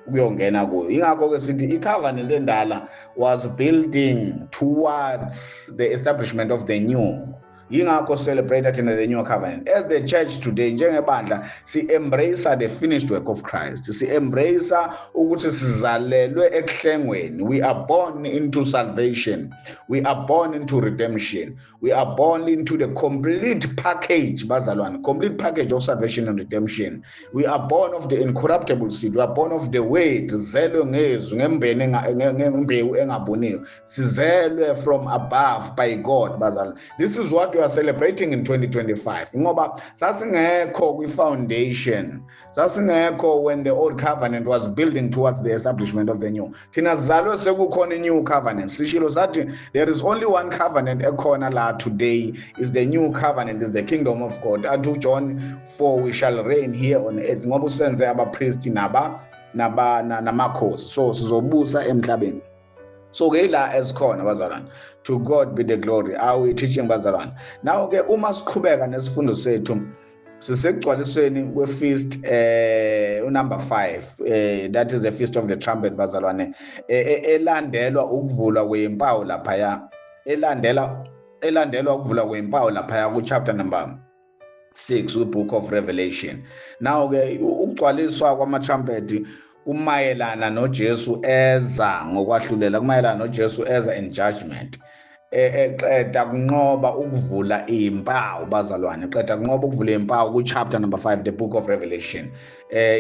ukuyongena kuyo. Ingakho-ke sithi i-covenant endala was building towards the establishment of the new. Yingakho celebrate thina the new covenant. As the church today njengebandla si-embrace the finished work of Christ. Si-embrace ukuthi sizalelwe ekuhlengweni. We are born into salvation. We are born into redemption. We are born into the complete package, bazalwane, complete package of salvation and redemption. We are born of the incorruptible seed. We are born of the word. Sizelwe ngezwi ngembewu engabuniyo. Sizelwe from above by God, bazalwane. This is what we are celebrating in 2025. Ngoba sasingekho kwi-foundation, sasingekho when the old covenant was building towards the establishment of the new. Thina sizalwe sekukhona i-new covenant. Sishilo sathi there is only one covenant ekhona la today, is the new covenant, is the kingdom of God. Unto John 4 we shall reign here on earth. Ngoba usenze abapristi namakhosi, so sizobusa emhlabeni. So ke la esikhona bazalwane. To God be the glory. Are we teaching bazalwane? Now ke uma siqhubeka nesifundo sethu sisekugcwalisweni kwe-feast number 5, that is the feast of the trumpet bazalwane, elandelwa ukuvulwa kweyimpawu laphaya, elandelwa ukuvulwa kweyimpawu laphaya ku-chapter number 6 we-book of Revelation. Now ke ukugcwaliswa kwama-trumpet kumayelana noJesu eza ngokwahlulela, kumayelana noJesu eza in judgment. eqeda kunqoba ukuvula impawu bazalwane, eqeda kunqoba ukuvula impawu ku-chapter number 5 the book of Revelation.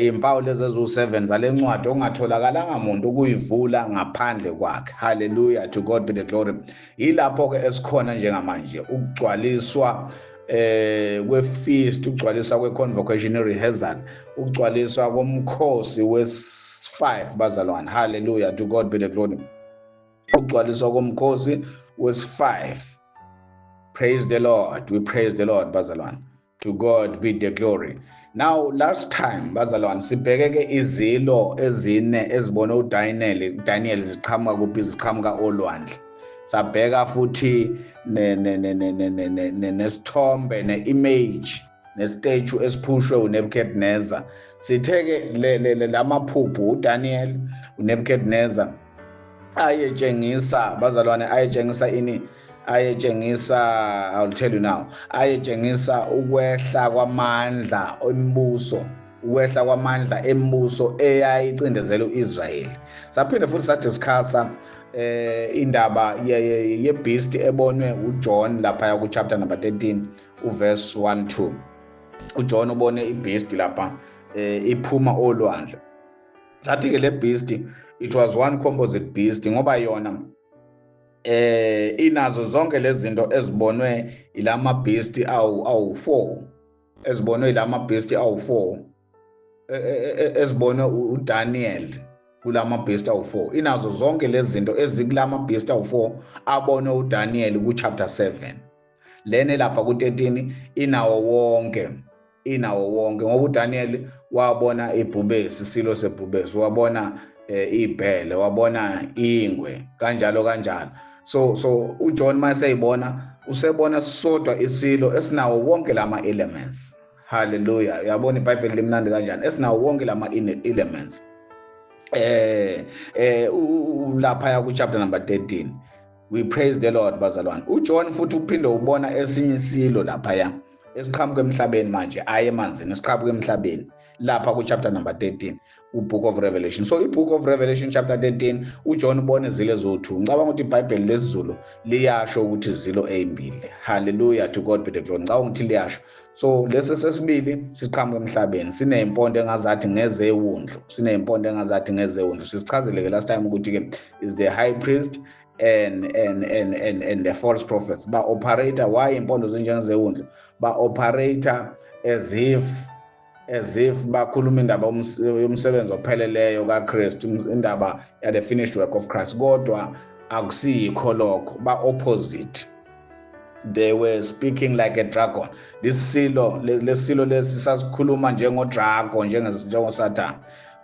Impawu lezi eziwu-7 zale ncwadi okungatholakalanga muntu ukuyivula ngaphandle kwakhe. Hallelujah, to God be the glory. Yilapho-ke esikhona njengamanje ukugcwaliswa kwe-feast, ukugcwaliswa kwe-convocation rehearsal, ukugcwaliswa komkhosi wesi-5 bazalwane. Hallelujah, to God be the glory. Ukugcwaliswa komkhosi wesi-5. Praise the Lord. We praise the Lord bazalwane. To God be the glory. Now last time bazalwane sibheke izilo ezine ezibone uDaniel ziqhamuka kuphi, ziqhamuka olwandle. Sabheka futhi nesithombe, ne-image, ne-statue esiphushwe uNebuchadnezzar. Sitheke lamaphupho uDaniel, uNebuchadnezzar ayetshengisa bazalwane, ayetshengisa ini? Ayetshengisa, I'll tell you now, ayetshengisa ukwehla kwamandla embuso, ukwehla kwamandla embuso eyayicindezela u-Israyeli. Saphinde futhi sadiscussa indaba ye-beast ebonwe uJohn laphaya ku-chapter number 13 uverse 1-2. uJohn ubone i-beast lapha iphuma olwandle. Sathi-ke le beast, it was one composite beast ngoba yona inazo zonke lezi zinto ezibonwe ilama beast awu-4, ezibonwe ilama beast awu-4, ezibonwe uDaniel kulama beast awu-4. Inazo zonke lezi zinto ezikulama beast awu-4 abonwe uDaniel ku-chapter 7. Lene lapha ku-13 inawo wonke ngoba uDaniel wabona ibhubesi, isilo sebhubesi, wabona ibhele, wabona ingwe, kanjalo. So uJohn maseyibona usebona sodwa isilo esinawo wonke lama elements. Hallelujah. Uyabona iBhayibheli limnandi kanjani, esinawo wonke lama elements. Laphaya ku-chapter number 13. We praise the Lord bazalwane. uJohn futhi uphinde ubona esinye isilo laphaya esiqhamuka emhlabeni manje, aye emanzini, esiqhamuka emhlabeni lapha ku-chapter number 13 u-book of Revelation. So i-book of Revelation chapter 13 uJohn ubone izilo eziwu-2. Ngicabanga ukuthi iBhayibheli lesizulu liyasho ukuthi izilo ezimbili. Hallelujah, to God be the glory. Ngicabanga ukuthi liyasho. So lesi sesibili siqhamuka emhlabeni, sineyimpondo engazathi ngezewundlu, sisichazele-ke last time ukuthi-ke is the high priest and the false prophets. Ba-operator, why impondo zinjengezewundlu? Ba-operator as if bakhuluma indaba yomsebenzi opheleleyo kaKristu, indaba the finished work of Christ, kodwa akusiyikho lokho, ba-opposite. They were speaking like a dragon. Lesilo lesi sasikhuluma njengodragon, njengoSatan,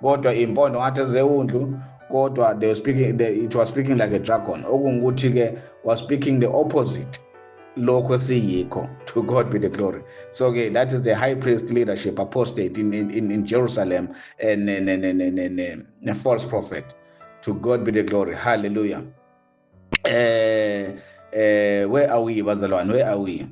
kodwa impondo ngathi ezewundlu, kodwa it was speaking like a dragon, okungukuthi-ke was speaking the opposite lokho esiyikho. To God be the glory. So that is the high priest leadership apostate in Jerusalem and a false prophet. To God be the glory. Hallelujah. Where are we bazalwane? Where are we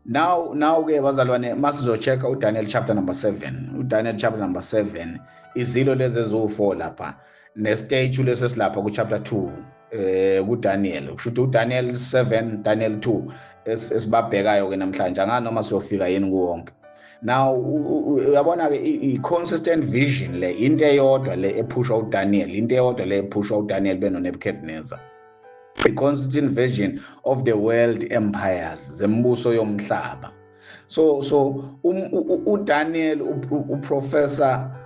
now? Ke bazalwane, masizochecka uDaniel chapter number 7. uDaniel chapter number 7 izilo lezi eziwu-4 lapha ne-statue lesi esilapha ku-chapter 2 kuDaniel. Kusho ukuthi uDaniel 7, Daniel 2 esibabhekayo-ke namhlanje, anganoma siyofika yini kuwonke. Now uyabona-ke i-consistent vision le, into eyodwa le ephushwa uDaniel, benoNebuchadnezzar. A constant vision of the world empires, zembuso yomhlaba. So uDaniel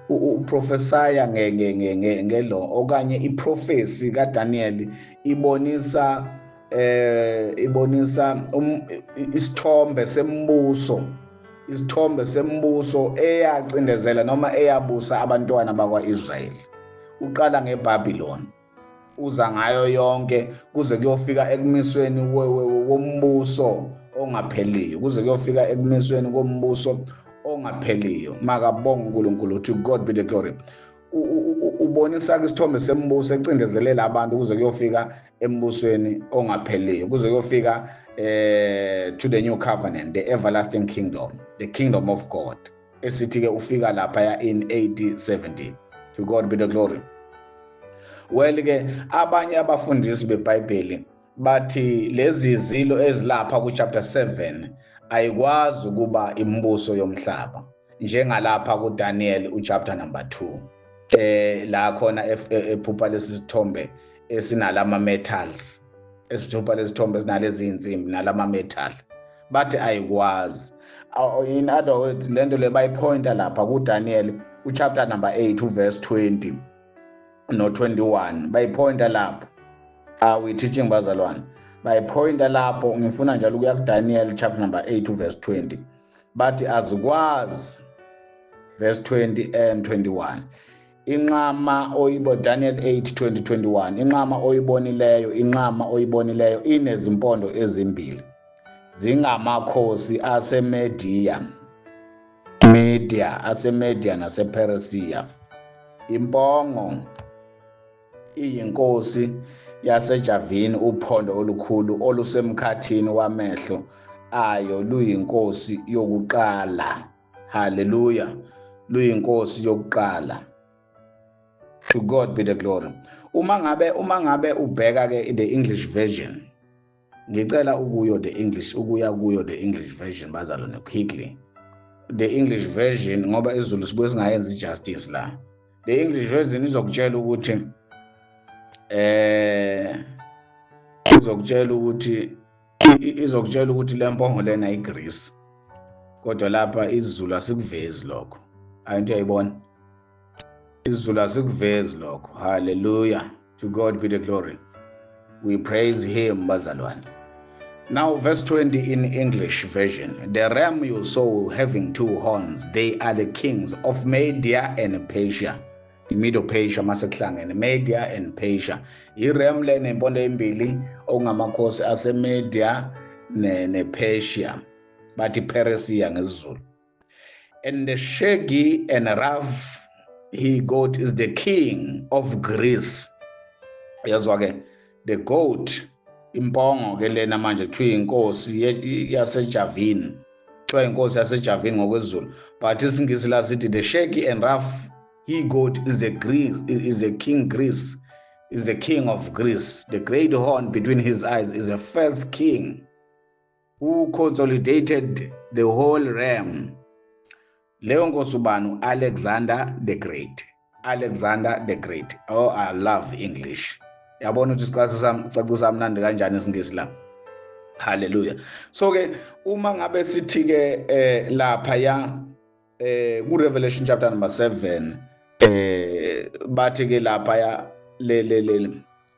uprofesaya ngelo, okanye iprofesi kaDaniel ibonisa isithombe sembuso eyacindezela noma eyabusa abantwana bakwa-Israyeli. Uqala ngeBhabhiloni, uza ngayo yonke kuze kuyofika ekumisweni wombuso ongapheliyo, makabonge uNkulunkulu. To God be the glory. Ubonisa-ke isithombe sembuso ecindezelela abantu kuze kuyofika embusweni ongapheliyo, kuze kuyofika to the new covenant, the everlasting kingdom, the kingdom of God, esithi-ke ufika laphaya in AD 70. To God be the glory. Well-ke abanye abafundisi beBhayibheli bathi lezi zilo ezilapha ku chapter 7 ayikwazi ukuba imibuso yomhlaba njengalapha ku Daniel u chapter number 2 la khona ephupha lesithombe esinalama metals esithupha lesithombe esinalezi insimbi nalama metal bathi ayikwazi. In other words, lento le bayipointa lapha ku Daniel u chapter number 8 verse 20 no 21 bayipointa lapho. We teaching bazalwane bayipointa lapho. Ngifuna njalo ukuya ku Daniel chapter number 8 verse 20 bathi azikwazi verse 20 and 21 inqama oyibo Daniel 8:20-21 inqama oyibonileyo inezimpondo ezimbili zingamakhosi aseMedia nasePersia. Impongo iyinkosi yaseJavini, uphondo olukhulu olusemkhathini wamehlo ayo luyinkosi yokuqala. Hallelujah, luyinkosi yokuqala. To God be the glory. Uma ngabe ubheka ke the English version, ngicela ukuya kuyo the English version bazalwane quickly. The English version ngoba isiZulu sibuye singayenzi justice la. The English version izokutshela ukuthi izokutshela ukuthi lempongo lena iGreece. Kodwa lapha isiZulu asikuvezi lokho. Ayinto uyayibona? isiZulu asikuvezi lokho. Hallelujah, to God be the glory. We praise him bazalwane. Now verse 20 in English version. The ram you saw having 2 horns, they are the kings of Media and Persia. Medo-Persia maseklangene, Media and Persia. I-ram le nempondo embili ongamakhosi aseMedia ne-Persia. Bathi Persia ngesiZulu. And the shaggy and rough he-goat is the king of Greece. Yazwa ke, the goat impongo ke lena manje kuthiwa inkosi yaseJavini. Kuthiwa inkosi yaseJavini ngokwesiZulu. But isingisi la sithi the shaggy and rough he-goat is the king of Greece. The great horn between his eyes is the first king who consolidated the whole realm. Leyo nkosi ubani? Alexander the Great. Alexander the Great. Oh, I love English. Yabona ukuthi sicacisa mnandi kanjani isingisi la. Hallelujah. So ke uma ngabe sithi ke lapha ya ku Revelation chapter number 7 bathi ke lapha ya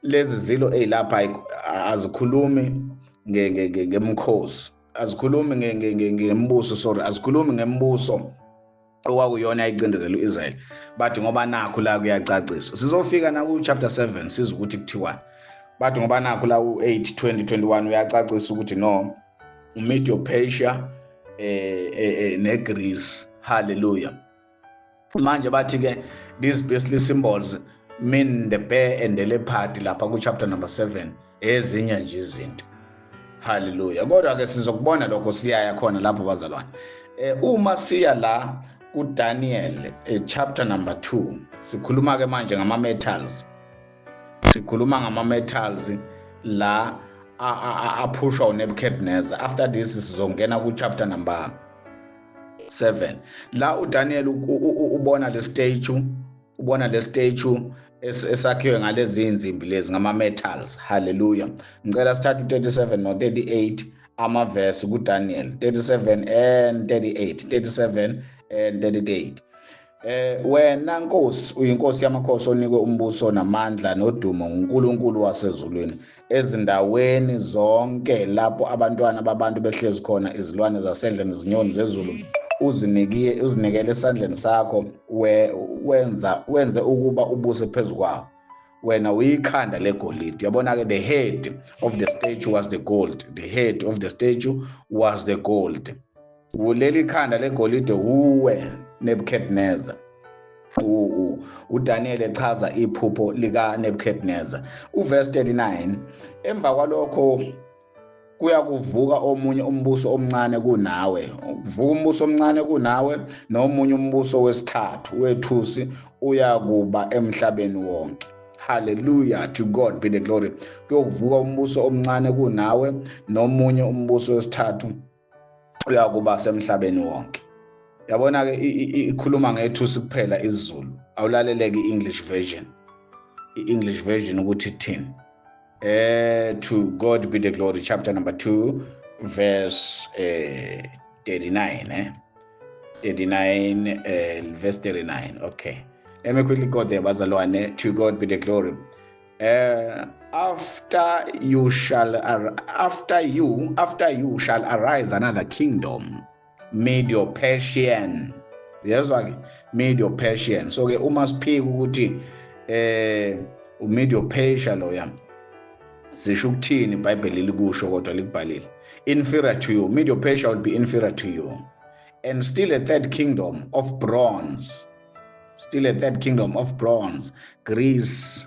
lezi zilo ezilapha azikhulumi ngemkhosi, azikhulumi ngembuso, sorry, azikhulumi ngembuso okwakuyona ayicindezela uIsrael, bathi ngoba nakho la kuyacaciswa. Sizofika na ku chapter 7 siza ukuthi kuthiwa, bathi ngoba nakho la u8 2021 uyacacisa ukuthi no, uMedo-Persia neGreece. Hallelujah. Manje bathi ke these beastly symbols mean the bear and the leopard lapha ku chapter number 7 ezinye nje izinto. Hallelujah. Kodwa ke sizokubona lokho siyaya khona lapho bazalwane. Uma siya la ku Daniel chapter number 2 sikhuluma ke manje ngama metals. Sikhuluma ngama metals la aphushwa uNebuchadnezzar. After this sizongena ku chapter number 7 la uDaniel ubona le statue esakhiwe ngalezi inzimbi lezi ngama metals. Hallelujah. Ngicela sithathe 37 no 38 amaverse ku Daniel 37 and 38. Wena Nkosi uyinkosi yamakhosi onikwe umbuso namandla nodumo nguNkulunkulu wasezulwini ezindaweni zonke lapho abantwana babantu behlezi khona, izilwane zasendle nezinyoni zezulu uzinikele esandleni sakho, wenze ukuba ubuse phezu kwawo. Wena uyikhanda legolide. Yabona ke the head of the statue was the gold. The head of the statue was the gold. Uleli khanda legolide uwe Nebuchadnezzar. uDaniel echaza iphupho lika Nebuchadnezzar. Uverse 39, emva kwalokho kuya kuvuka omunye umbuso omncane kunawe. Kuvuka umbuso omncane kunawe nomunye umbuso wesithathu wethusi uyakuba emhlabeni wonke. Hallelujah, to God be the glory. Kuyovuka umbuso omncane kunawe nomunye umbuso wesithathu uyakuba semhlabeni wonke. Yabona ke ikhuluma ngethusi kuphela isiZulu. Awulaleleke i-English version. I-English version ukuthi ithini. To God be the glory, chapter number 2 verse 39 39 verse 39. Okay, let me quickly go there, bazalwane. To God be the glory. After you shall arise another kingdom, Medo-Persian. Yezwa-ke, Medo-Persian. So ke uma siphika ukuthi uMedo-Persia loya sisho ukuthini iBhayibheli likusho kodwa likubhalile. Inferior to you. Medo-Persia will be inferior to you. And still a third kingdom of bronze. Greece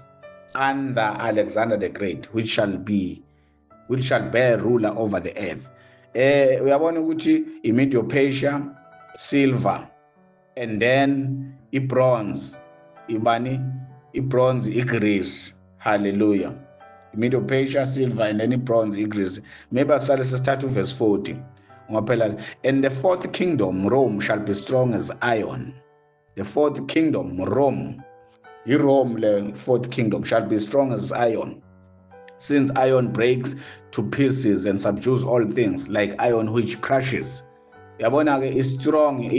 under Alexander the Great, which shall bear ruler over the earth. Uyabona ukuthi iMedo-Persia silver, and then ibronze ibani, ibronze iGreece. Hallelujah. Medo-Persia silver, and then ibronze iGreece. Maybe asale sesithathu verse 40 ngophela. And the fourth kingdom, Rome, shall be strong as iron. The fourth kingdom, Rome, the fourth kingdom shall be strong as iron, since iron breaks to pieces and subdues all things, like iron which crushes. Yabona ke is strong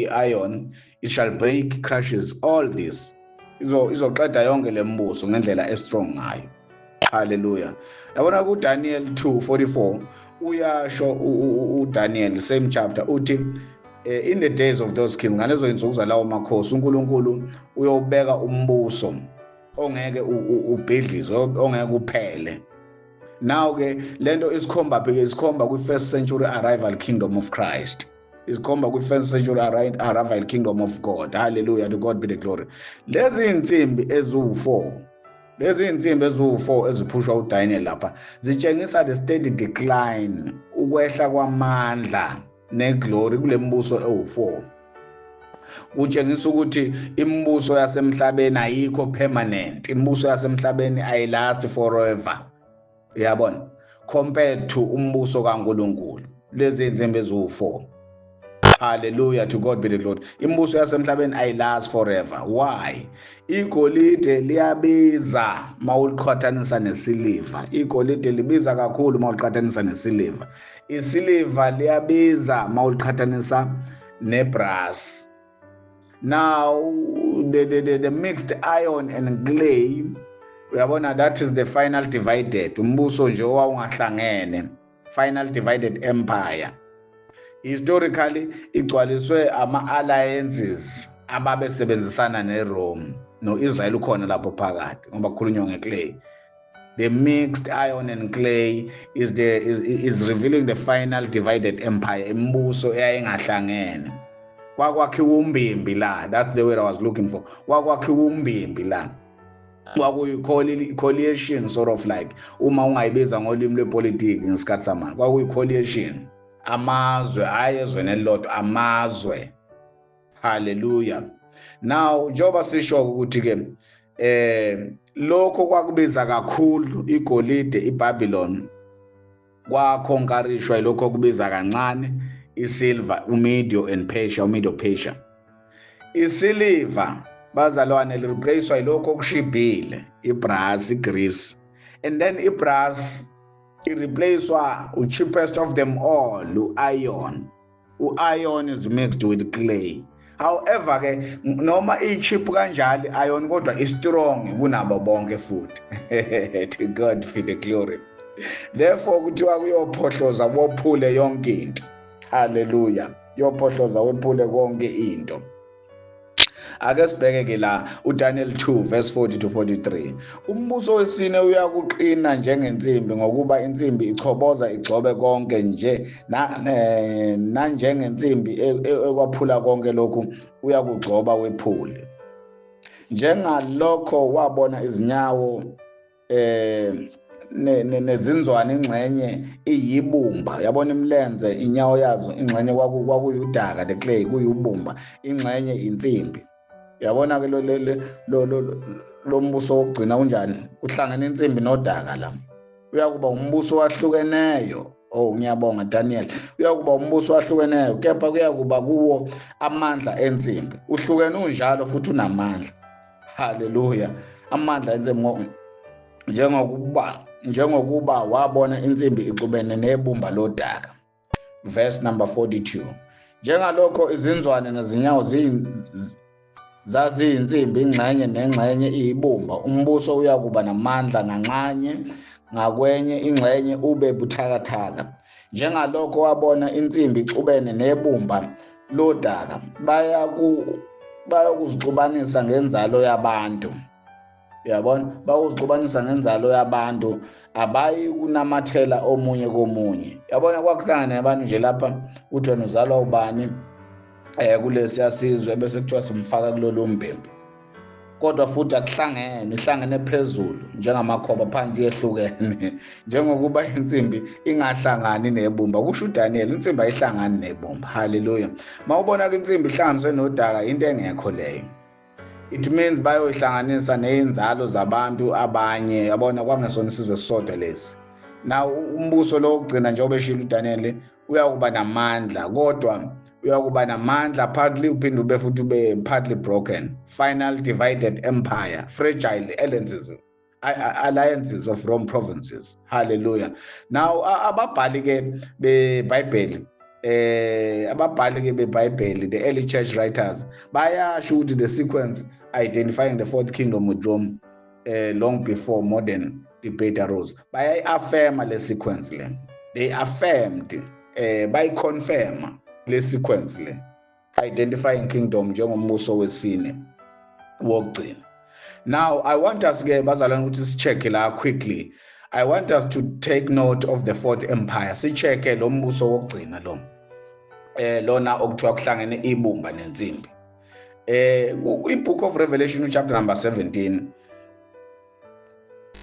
iron, it shall break, crushes all this. Izoqeda yonke lembuso ngendlela strong ngayo. Hallelujah. Yabona ku Daniel 2:44 uyasho uDaniel, same chapter, uthi in the days of those kings, ngalezo insuku zalawo makhosi, uNkulunkulu uyobeka umbuso ongeke ubhidlize, ongeke uphele. Now ke lento isikhomba kwi-first century arrival kingdom of Christ. Isikhomba kwi-first century arrival kingdom of God. Hallelujah, to God be the glory. Lezi insimbi eziwu-4 eziphushwa uDaniel lapha zitshengisa the steady decline, ukwehla kwamandla neglory kule mbuso ewu-4. Kutshengisa ukuthi imibuso yasemhlabeni ayikho permanent. Imibuso yasemhlabeni ayilast forever. Uyabona? Compared to umbuso kaNkulunkulu. Lezi insimbi eziwu-4. Hallelujah, to God be the glory. Imibuso yasemhlabeni ayilast forever. Why? Igolide liyabiza mawuliqhathanisa nesiliva. Igolide libiza kakhulu mawuliqhathanisa nesiliva. Isiliva liyabiza mawuliqhathanisa nebrass. Now the mixed iron and clay, uyabona, that is the final divided. Umbuso nje owawungahlangene, final divided empire. Historically igcwaliswe ama-alliances ababesebenzisana neRome, no-Israel ukhona lapho phakathi ngoba kukhulunywa ngeclay. The mixed iron and clay is revealing the final divided empire, imibuso eyayingahlangene. Kwakwakhiwa umbimbi la, that's the word I was looking for. Kwakwakhiwa umbimbi la, kwakuyi-coalition, sort of like, uma ungayibiza ngolimi lwepolitiki ngesikhathi samanje, kwakuyi-coalition. Amazwe, hayi ezweni elilodwa, amazwe. Hallelujah. Now njengoba sisho ukuthi ke lokho kwakubiza kakhulu igolide, iBabylon, kwakhonkarishwa lokho kubiza kancane isilver, uMedo-Persia. Isiliva, bazalwane, lireplacewa yilokho okushibhile, ibrass, iGreece. And then ibrass ireplacewa cheapest of them all, u-iron. U-iron is mixed with clay. However ke noma i-cheap kanjalo iron, kodwa i-strong kunabo bonke futhi. To God be the glory. Therefore kuthiwa kuyophohloza wophule yonke into. Hallelujah. Yophohloza wephule konke into. Ake sibheke ke la uDaniel 2 verse 40 to 43. Umbuso wesine uyakuqina njengensimbi, ngokuba insimbi ichoboza igcobe konke nje na njengensimbi ekwaphula konke lokhu uyakugcoba wephule. Njengalokho wabona izinyawo nezinzwane, ingxenye iyibumba. Yabona imilenze, inyawo yazo, ingxenye kwakuyudaka, the clay, kuyubumba, ingxenye insimbi. Yabona ke lo mbuso wokugcina unjani? Kuhlangene insimbi nodaka la. Uyakuba umbuso wahlukeneyo. Oh, ngiyabonga Daniel. Uyakuba umbuso wahlukeneyo, kepha kuyakuba kuwo amandla ensimbi. Uhlukene unjalo futhi unamandla. Haleluya. Amandla ensimbi njengokuba wabona insimbi ixubene nebumba lodaka. Verse number 42. Njengalokho izinzwane nezinyawo zaziyinsimbi, ingxenye nengxenye iyibumba, umbuso uyakuba namandla nganxanye, ngakwenye ingxenye ube buthakathaka. Njengalokho wabona insimbi ixubene nebumba lodaka, bayakuzixubanisa ngenzalo yabantu. Uyabona, bayakuzixubanisa ngenzalo yabantu, abayi kunamathela omunye komunye. Uyabona, kwakuhlangane abantu nje lapha, uthi wena uzalwa ubani kulesiya sizwe, bese kuthiwa simfaka kulolu mbembe. Kodwa futhi akuhlangene, ihlangene phezulu njengamakhoba phansi yehlukene. Njengokuba insimbi ingahlangani nebumba, kusho uDaniel, insimbi ayihlangani nebumba. Haleluya. Mawubona ke insimbi ihlanganiswe nodaka, into engekho leyo. It means bayoyihlanganisa ney'nzalo zabantu abanye. Yabona, kwangesona isizwe sisodwa lesi. Now umbuso lo wokugcina njengoba eshilo uDaniel uyakuba namandla, kodwa uyakuba namandla partly uphinde ube futhi ube partly broken. Final divided empire, fragile alliances of Rome provinces. Hallelujah. Now ababhali ke beBhayibheli the early church writers bayasho ukuthi the sequence identifying the fourth kingdom with Rome long before modern debate arose. Bayayi-affirma le sequence le. They affirmed, bayi-confirma le sequence le, identifying kingdom njengombuso wesine wokugcina. Now I want us ke bazalwane ukuthi si-check la quickly. I want us to take note of the fourth empire. Si-check lo mbuso wokugcina lo. Lona okuthiwa kuhlangene ibumba nensimbi. I-book of Revelation chapter number 17.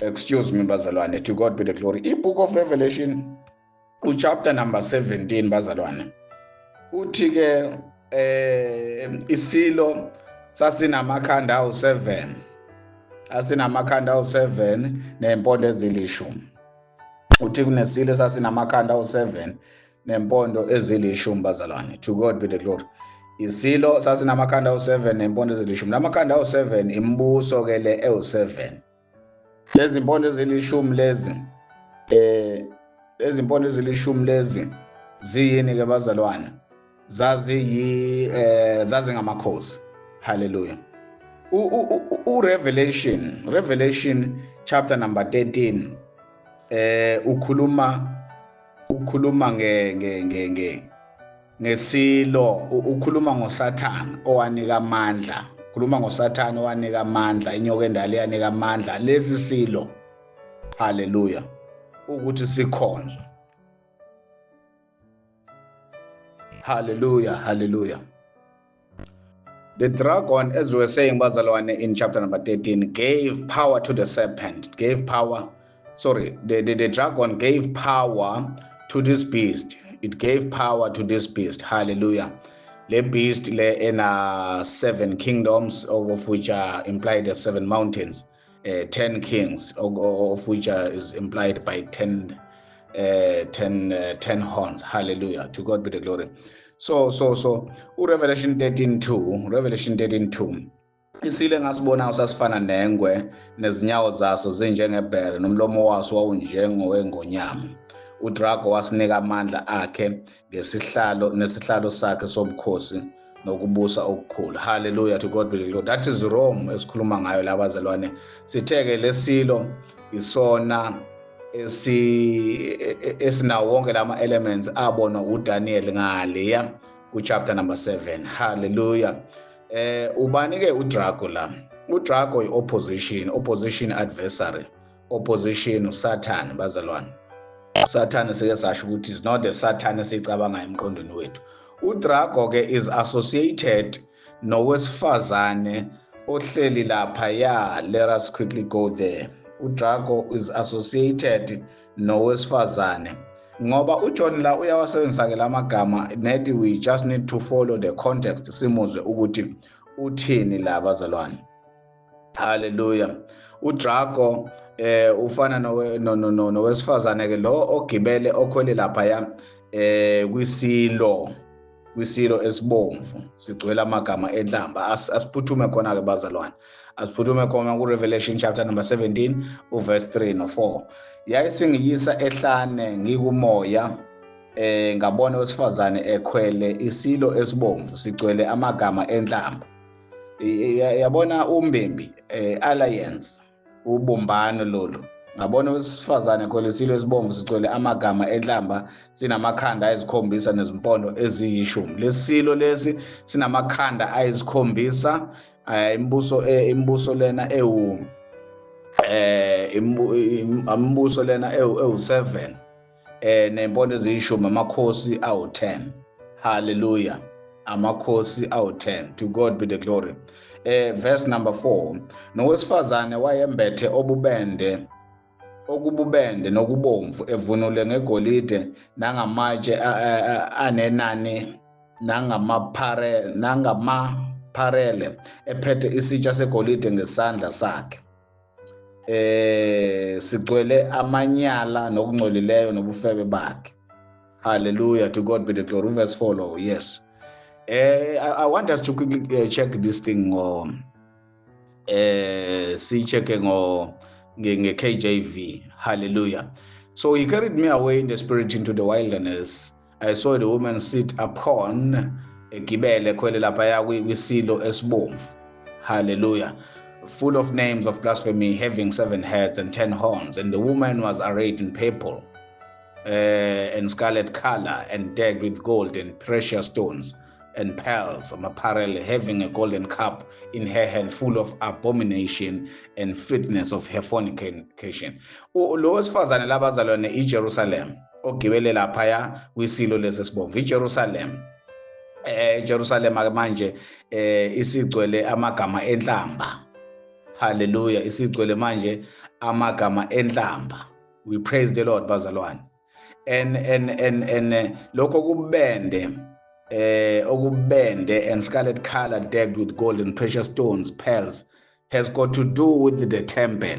Excuse me bazalwane, to God be the glory. I-book of Revelation chapter number 17 bazalwane. Uthi ke isilo sasinamakhanda awu-7. Asinamakhanda awu-7 nempondo ezilishumi. Uthi kunesilo sasinamakhanda awu-7 nempondo ezilishumi bazalwane. To God be the glory. Isilo sasinamakhanda awu-7 nempondo ezilishumi. Lamakhanda awu-7 imbuso ke le ewu-7. Lezi mpondo ezilishumi lezi mpondo ezilishumi lezi ziyini ke bazalwane? Zazingamakhosi. Hallelujah. Revelation chapter number 13 ukhuluma ngesilo, ukhuluma ngoSathane owanika amandla. Ukhuluma ngoSathane owanika amandla, inyoka endala eyanika amandla lesi silo. Hallelujah. Ukuthi sikhonzwe. Hallelujah, hallelujah. The dragon, as we were saying, bazalwane, in chapter number 13, gave power to the serpent. The dragon gave power to this beast. It gave power to this beast. Hallelujah. The beast le in 7 kingdoms, of which are implied as 7 mountains, 10 kings, of which is implied by 10 horns. Hallelujah. To God be the glory. So Revelation 13:2 isilo engasibona sasifana nengwe, nezinyawo zaso zinjengebhere, nomlomo waso wawunjengowengonyama. uDrago wasinika amandla akhe nesihlalo sakhe sobukhosi nokubusa okukhulu. Hallelujah, to God be the glory. That is Rome esikhuluma ngayo la bazalwane. Sitheke lesilo isona esinawo wonke lama elements abona uDaniel ngaleya chapter number 7. Hallelujah. Ubani ke uDrago la? uDrago opposition adversary, opposition uSathane bazalwane. uSathane sike sasho ukuthi is not the Satan esicabangayo emqondweni wethu. uDrago ke is associated nowesifazane ohleli lapha ya. Let us quickly go there. uDrago is associated nowesifazane, ngoba uJohn la uyawasebenzisa ke lamagama. Maybe we just need to follow the context, simuzwe ukuthi uthini la bazalwane. Hallelujah. uDrago ufana nowesifazane ke lo ogibele okhwele lapha kwisilo esibomvu sigcwele amagama enhlamba. Asiphuthume khona ke bazalwane, asiphuthume khona kuRevelation chapter number 17 uverse 3 no4. Yayisingiyisa ehlane ngikumoya ngabona owesifazane ekhwele isilo esibomvu sigcwele amagama enhlamba. Yabona umbimbi alliance ubumbano lolu. Ngabona owesifazane ekhwele isilo esibomvu sigcwele amagama enhlamba sinamakhanda ayizikhombisa nezimpondo eziyishumi. Lesilo lesi sinamakhanda ayizikhombisa, imibuso lena imibuso lena ewu7 nempondo eziyishumi, amakhosi awu10. Hallelujah. Amakhosi awu10. To God be the glory. Verse number 4, nowesifazane wayembethe okububende nokubomvu evunule ngegolide nangamatshe anenani nangamaparele, ephethe isitsha segolide ngesandla sakhe. Sigcwele amanyala nokungcolileyo nobufebe bakhe. Hallelujah. To God be the glory. Verse 4 lo, yes. I want us to quickly check this thing sicheke nge-KJV. Hallelujah. So he carried me away in the spirit into the wilderness. I saw the woman sit upon egibele khwele lapha kwisilo esibomvu. Hallelujah. Full of names of blasphemy, having 7 heads and 10 horns. And the woman was arrayed in purple and scarlet color, and decked with gold and precious stones and pearls, apparel, having a golden cup in her hand, full of abomination and fitness of her fornication. Lo wesifazane labazalwane iJerusalem ogibele laphaya kwisilo lesesibomvu. iJerusalem Jerusalem manje isigcwele amagama enhlamba. Hallelujah. Isigcwele manje amagama enhlamba. We praise the Lord bazalwane. And lokho okubende and scarlet color, decked with gold and precious stones, pearls, has got to do with the temple.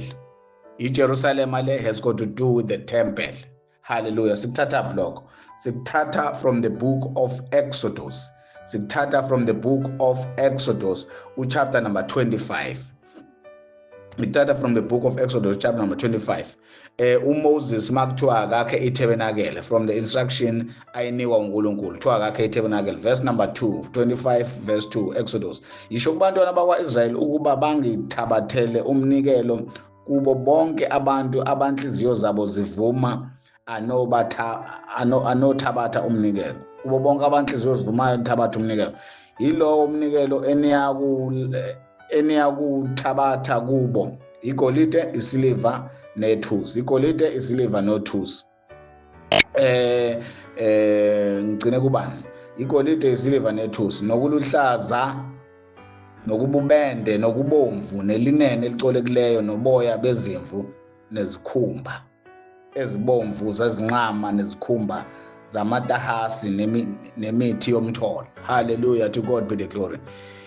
iJerusalem has got to do with the temple. Hallelujah. Sikuthatha block. Sikuthatha from the book of Exodus. Sikuthatha from the book of Exodus, chapter number 25. Sikuthatha from the book of Exodus, chapter number 25. uMoses makuthiwa akakhe itabernacle, from the instruction ayinikwa uNkulunkulu, kuthiwa akakhe itabernacle. Verse number 2, 25 verse 2, Exodus. Yisho kubantwana bakwa-Israyeli ukuba bangithabathele umnikelo kubo bonke abantu abanhliziyo zabo zivuma anothabatha umnikelo. Kubo bonke abanhliziyo zivumayo nothabatha umnikelo. Yilowo umnikelo eniyakuthabatha kubo igolide, isiliva nethusi. Igolide, isiliva nothusi. Ngicine kubani? Igolide, isiliva nethusi, nokuluhlaza, nokububende, nokubomvu, nelinene elicolekileyo, noboya bezimvu, nezikhumba ezibomvu zezinqama, nezikhumba zamatahasi, nemithi yomtholo. Hallelujah. To God be the glory.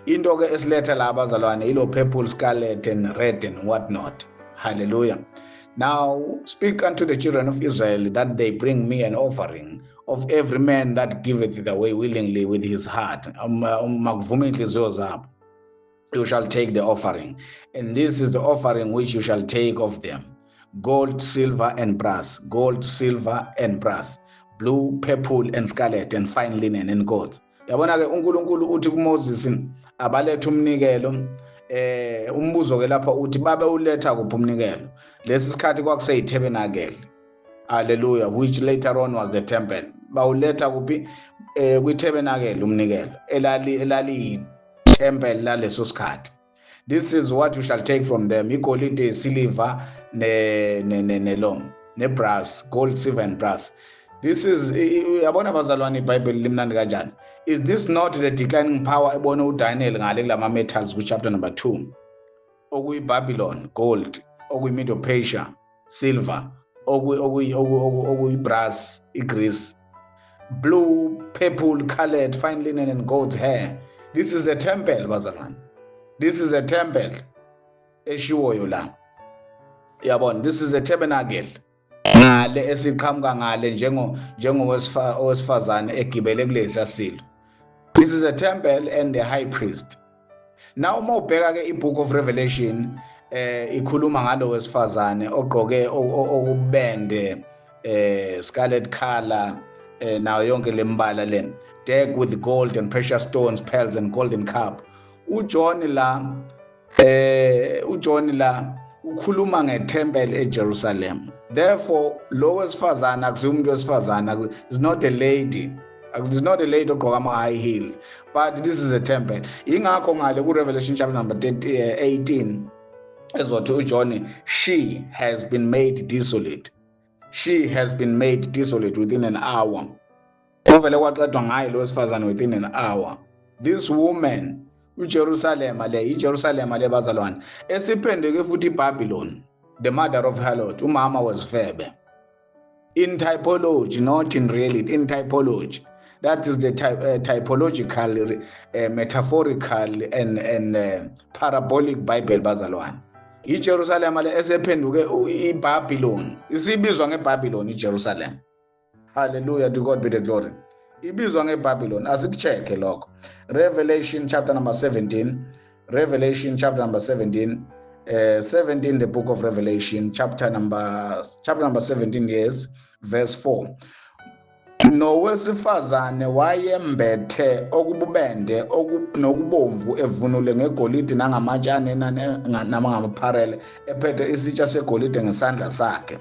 Into ke esiletha la bazalwane ilo purple, scarlet and red and what not. Hallelujah. Now speak unto the children of Israel that they bring me an offering of every man that giveth it away willingly with his heart. You shall take the offering, and this is the offering which you shall take of them: gold, silver, and brass, gold, silver, and brass, blue, purple, and scarlet, and fine linen, and gold. Yabona ke uNkulunkulu uthi kuMoses abalethe umnikelo. Umbuzo ke lapha uthi babe uletha kuphi umnikelo? Lesi sikhathi kwakuseyitabernacle. Hallelujah. Which later on was the temple. Bawuletha kuphi? Kwitabernacle umnikelo elali temple laleso sikhathi. This is what you shall take from them: igolide, silver, ne-brass, gold, silver, and brass. This is, yabona bazalwane iBhayibheli limnandi kanjani. Is this not the declining power ebona uDaniel ngale kulama metals chapter number 2? okuyiBabylon, gold, okuyiMedo-Persia, silver, okuyibrass, iGreece, blue, purple, colored, fine linen, and goat's hair. This is a temple, bazalwane. This is a temple. eshiwoyo la. Yabona, this is a tabernacle ngale esiqhamuka ngale owesifazane egibele kulesi asilo. This is a temple and the high priest. Now uma ubheka ke ibook of Revelation ikhuluma ngalo wesifazane ogqoke okubende scarlet color nayo yonke lembala le, decked with gold and precious stones, pearls and golden cup. uJohn la ukhuluma ngetemple eJerusalem. Therefore lo wesifazane akusiyo umuntu wesifazane, is not a lady. It's not a lady ogqoka ama-high heel, but this is a temple. Ingakho ngale ku-Revelation chapter number 18 ezothi uJohn, she has been made desolate. She has been made desolate within an hour. Uvele kwaqedwa ngayo lo wesifazane within an hour. This woman, iJerusalem le bazalwane, esiphenduke futhi iBabylon, the mother of harlot, umama wezifebe. In typology, not in reality, in typology. That is the typological, metaphorical and parabolic Bible bazalwane. iJerusalem le esephenduke iBabylon, isibizwa ngeBabylon iJerusalem. Hallelujah, to God be the glory. Ibizwa ngeBabylon. Asikucheke lokho. Revelation chapter number 17. Revelation chapter number 17. 17, the book of Revelation, chapter number 17, yes, verse 4. Nowesifazane wayembethe okububende nokubomvu evunule ngegolide nangamatshane namangapharele, ephethe isitsha segolide ngesandla sakhe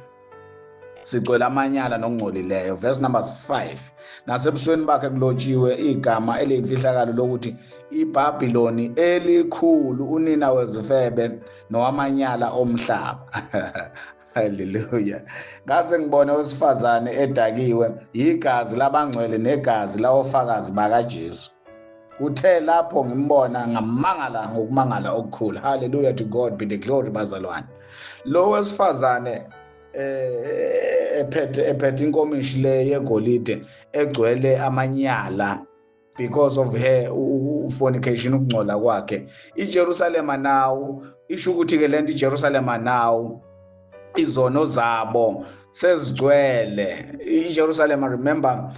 sigcwele amanyala nokungcolileyo. Verse number 5. Nasebusweni bakhe kulotshiwe igama eliyimfihlakalo lokuthi iBhabhiloni elikhulu, unina wezifebe nowamanyala omhlaba. Hallelujah. Ngase ngibone owesifazane edakiwe igazi labangcwele negazi lawofakazi bakaJesu. Uthe lapho ngimbona ngamangala ngokumangala okukhulu. Hallelujah, to God be the glory bazalwane. Lo wesifazane ephethe inkomishi le yegolide egcwele amanyala because of her fornication, ukungcola kwakhe. iJerusalem now isho ukuthi ke lento iJerusalem now izono zabo sezigcwele. iJerusalem, remember,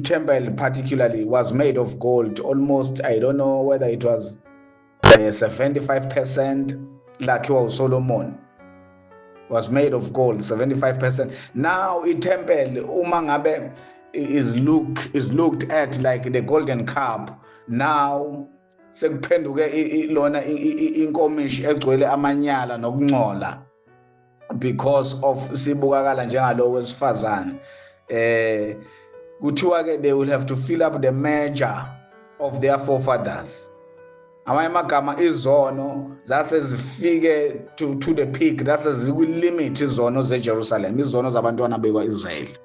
temple particularly was made of gold, almost, I don't know whether it was 75% lakhiwa uSolomon, was made of gold, 75%. Now temple uma ngabe is looked at like the golden cup, now sekuphenduke lona inkomishi egcwele amanyala nokungcola because of sibukakala njengalo wesifazane. Kuthiwa ke they will have to fill up the measure of their forefathers. Amanye amagama izono zase zifike to the peak, zase zikwi-limit izono zeJerusalem, izono zabantwana bekwa-Israyeli.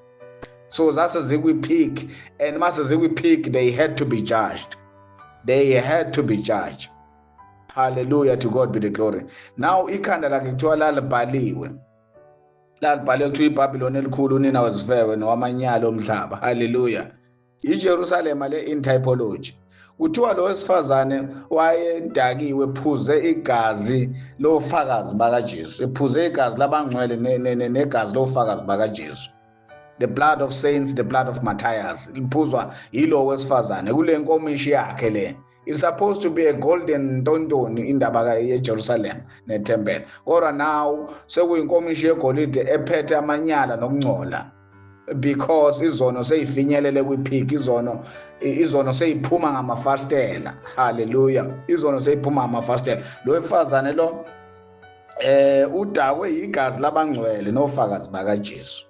So zase zikwi-peak, and mase zikwi-peak they had to be judged. They had to be judged. Hallelujah, to God be the glory. Now ikhanda lakhe kuthiwa lalibhaliwe kuthiwa iBhabhiloni elikhulu, unina wezifebe nowamanyala omhlaba. Hallelujah. iJerusalem le in typology. Kuthiwa lo wesifazane wayedakiwe ephuze igazi lofakazi bakaJesu, ephuze igazi labangcwele negazi lofakazi bakaJesu. The blood of saints, the blood of martyrs, liphuzwa yilo wesifazane kule nkomishi yakhe le. It's supposed to be a golden tontoni indaba yeJerusalem netemple, kodwa now sekuyinkomishi yegolide ephethe amanyala nokungcola, because izono seyifinyelele kwi-peak, izono seyiphuma ngamafastela. Hallelujah, izono seyiphuma ngamafastela. Lo wesifazane lo udakwe igazi labangcwele nofakazi bakaJesu.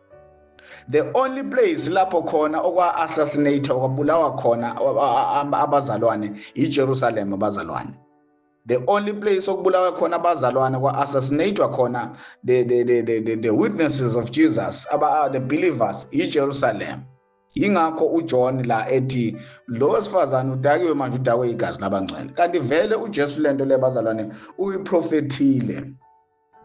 The only place lapho khona okwa-assassinate okwabulawa khona abazalwane iJerusalem abazalwane. The only place okubulawa khona abazalwane kwa-assassinatwa khona the witnesses of Jesus, the believers, iJerusalem. Ingakho uJohn la ethi lo wesifazane udakiwe manje, udakwe igazi labangcwele. Kanti vele uJesu lento le bazalwane uyiprofethile,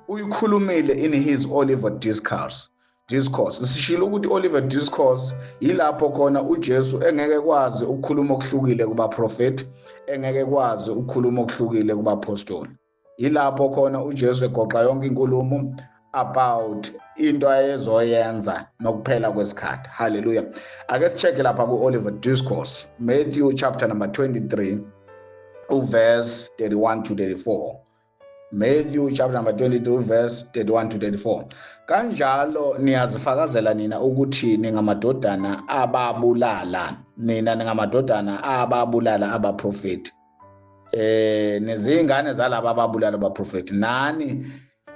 uyikhulumile in his Olivet discourse. Sishilo ukuthi Olivet discourse yilapho khona uJesu engeke kwazi ukukhuluma okuhlukile kubaprofeti, engeke kwazi ukukhuluma okuhlukile kubapostoli. Yilapho khona uJesu egoqa yonke inkulumo about into ayezoyenza nokuphela kwesikhathi. Hallelujah. Ake sicheke lapha ku-Olivet Discourse, Matthew chapter number 23, verse 31 to 34. Matthew chapter number 22 verse 31 to 34. Kanjalo niyazifakazela nina ukuthi ningamadodana ababulala, nina ningamadodana ababulala abaprofeti. Nezingane zalabo ababulala abaprofeti. Nani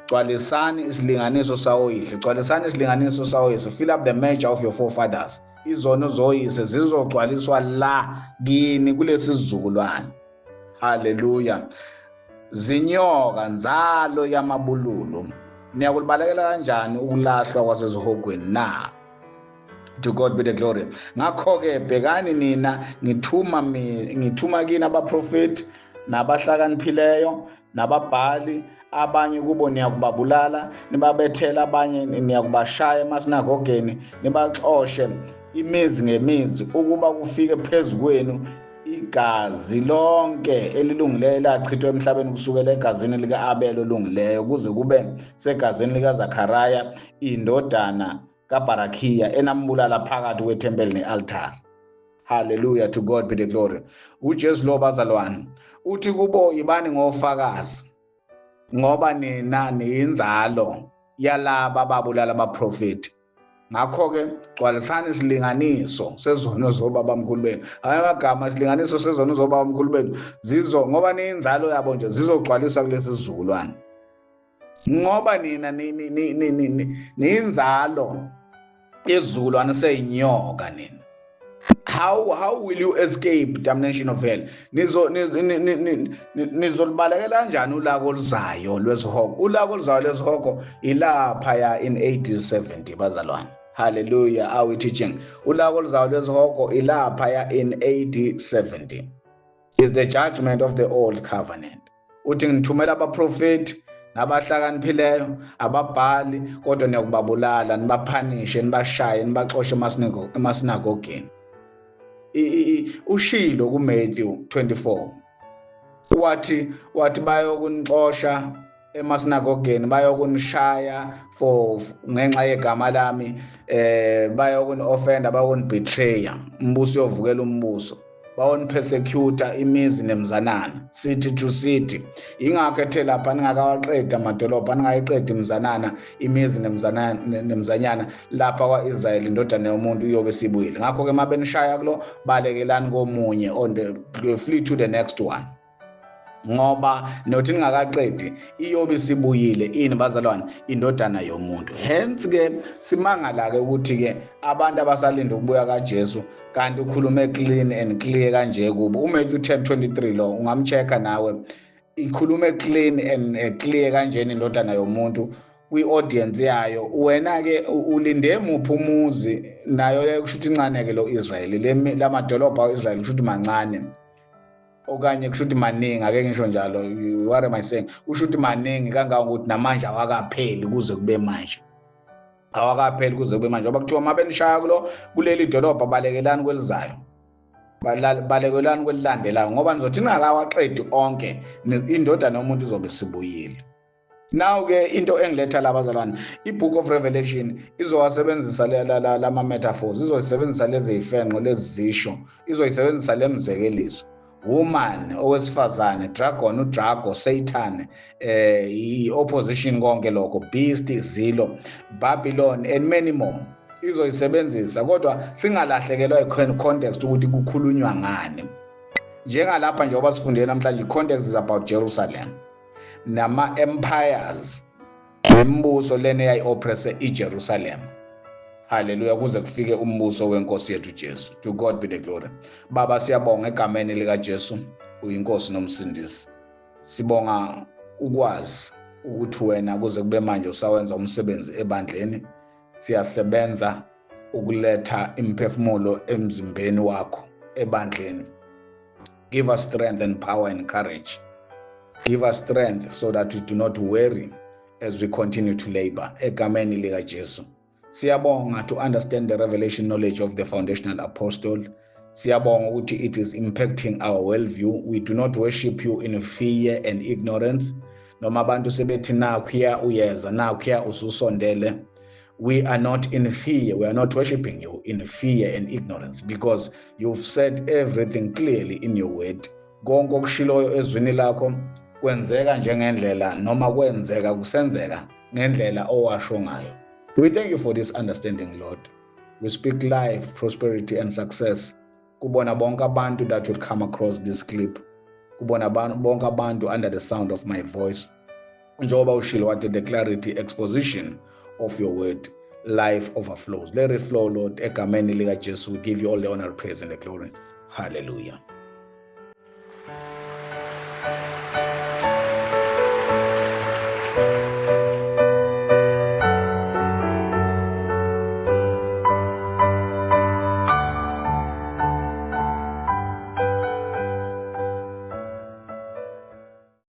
gcwalisani isilinganiso sawoyise, gcwalisani isilinganiso sawoyise. Fill up the measure of your forefathers. Izono zoyise zizogcwaliswa la kini kulesi sizukulwane. Hallelujah. Zinyoka nzalo yamabululu, niyakulibalekela kanjani ukulahlwa kwasezihogweni na? To God be the glory. Ngakho-ke bhekani nina ngithuma kini abaprofeti nabahlakaniphileyo nababhali, abanye kubo niyakubabulala, nibabethele, abanye niyakubashaya emasinagogeni, nibaxoshe imizi ngemizi, ukuba kufike phezu kwenu igazi lonke elilungileyo elachithwa emhlabeni kusukela egazini lika-Abel olungileyo kuze kube segazini likaZakharaya indodana kaBarakhiya enambulala phakathi kwethempeli ne-altare. Hallelujah, to God be the glory. uJesu lo bazalwane uthi kubo yibani ngofakazi, ngoba nina niyinzalo yalaba ababulala abaprofeti. Ngakho-ke gcwalisani isilinganiso sezono zobabamkhulu benu. Amagama isilinganiso sezono zobabamkhulu benu ngoba niyinzalo yabo nje zizogcwaliswa kulesi sizukulwane. Ngoba nina niyinzalo yesizukulwane seyinyoka nina. How will you escape damnation of hell? Nizolibalekela kanjani ulaka oluzayo lwesihoko? Ulaka oluzayo lwesihoko ilaphaya in AD 70 bazalwane. Hallelujah. Are we teaching? Ulaka oluzayo lwesihoko ilaphaya in AD 70. Is the judgment of the old covenant. Uthi ngithumela abaprofeti nabahlakaniphileyo, ababhali, kodwa niyakubabulala, nibaphanishe, nibashaye, nibaxoshe emasinagogeni. Ushilo kuMatthew 24 wathi bayokunixosha emasinagogeni, bayokunishaya ngenxa yegama lami, bayokuni-offenda, bayokuni-betraya, umbuso uyovukela umbuso, bayonipersecuta imizi nemizanana, city to city. Ingakho ethe lapha ningakawaqedi amadolobha, ningayiqedi imizanana, imizi nemizanyana lapha kwa-Israyeli indodana yomuntu iyobe sibuyile. Ngakho-ke uma benishaya kulo, balekelani komunye, flee to the next one, ngoba nothi ningakaqedi iyobe sibuyile ini bazalwane, indodana yomuntu. Hence-ke simangala-ke ukuthi-ke abantu abasalinde ukubuya kaJesu kanti ukhulume clean and clear kanje kubo. uMatthew 10:23 lo ungamcheck nawe, ikhulume clean and clear kanjeni indodana yomuntu kwi-audience yayo. Wena-ke ulinde muphi umuzi? Nayo kusho ukuthi incane-ke lo Israyeli, lamadolobha a-Israyeli kusho ukuthi mancane, okanye kusho ukuthi maningi. Ake ngisho njalo, what am I saying? Kusho ukuthi maningi kangangokuthi namanje awakapheli kuze kube manje, awakapheli kuze kube manje. Ngoba kuthiwa uma benishaya kuleli dolobha, balekelani kwelizayo, balekelani kwelilandelayo, ngoba nizothi ningakawaqedi onke, indodana yomuntu izobe sibuyile. Now-ke into engiletha la bazalwane, iBook of Revelation izowasebenzisa lama-metaphors, izoyisebenzisa lezi yifenqo, lezi zisho, izoyisebenzisa le mzekeliso. Woman, owesifazane, dragon, udrago, Satan, i-opposition, konke lokho, beast, zilo, Babylon and many more. Izoyisebenzisa, kodwa singalahlekelwa i-context ukuthi kukhulunywa ngani. Njengalapha njengoba sifundile namhlanje, context is about Jerusalem nama-empires, nembuso lena eyayi-oppresse iJerusalem. Hallelujah, kuze kufike umbuso wenkosi yethu Jesu. To God be the glory. Baba, siyabonga egameni likaJesu, uyinkosi nomsindisi. Sibonga ukwazi ukuthi wena kuze kube manje usawenza umsebenzi ebandleni. Siyasebenza ukuletha imphefumulo emzimbeni wakho ebandleni. Give us strength and power and courage. Give us strength so that we do not worry as we continue to labor. Egameni likaJesu. Siyabonga to understand the revelation knowledge of the foundational apostle. Siyabonga ukuthi it is impacting our worldview. We do not worship you in fear and ignorance. noma abantu sebethi nakhuya uyeza nakhuya ususondele, we are not in fear. We are not worshiping you in fear and ignorance, because you've said everything clearly in your word. Konke okushiloyo ezwini lakho kwenzeka njengendlela noma kwenzeka kusenzeka ngendlela owasho ngayo. We thank you for this understanding, Lord. We speak life, prosperity and success kubona bonke abantu that will come across this clip, kubona bonke abantu under the sound of my voice. Njengoba ushilo wathi the clarity exposition of your word, life overflows. Let it flow, Lord. Egameni lika Jesu, we give you all the honor, praise and the glory. Hallelujah.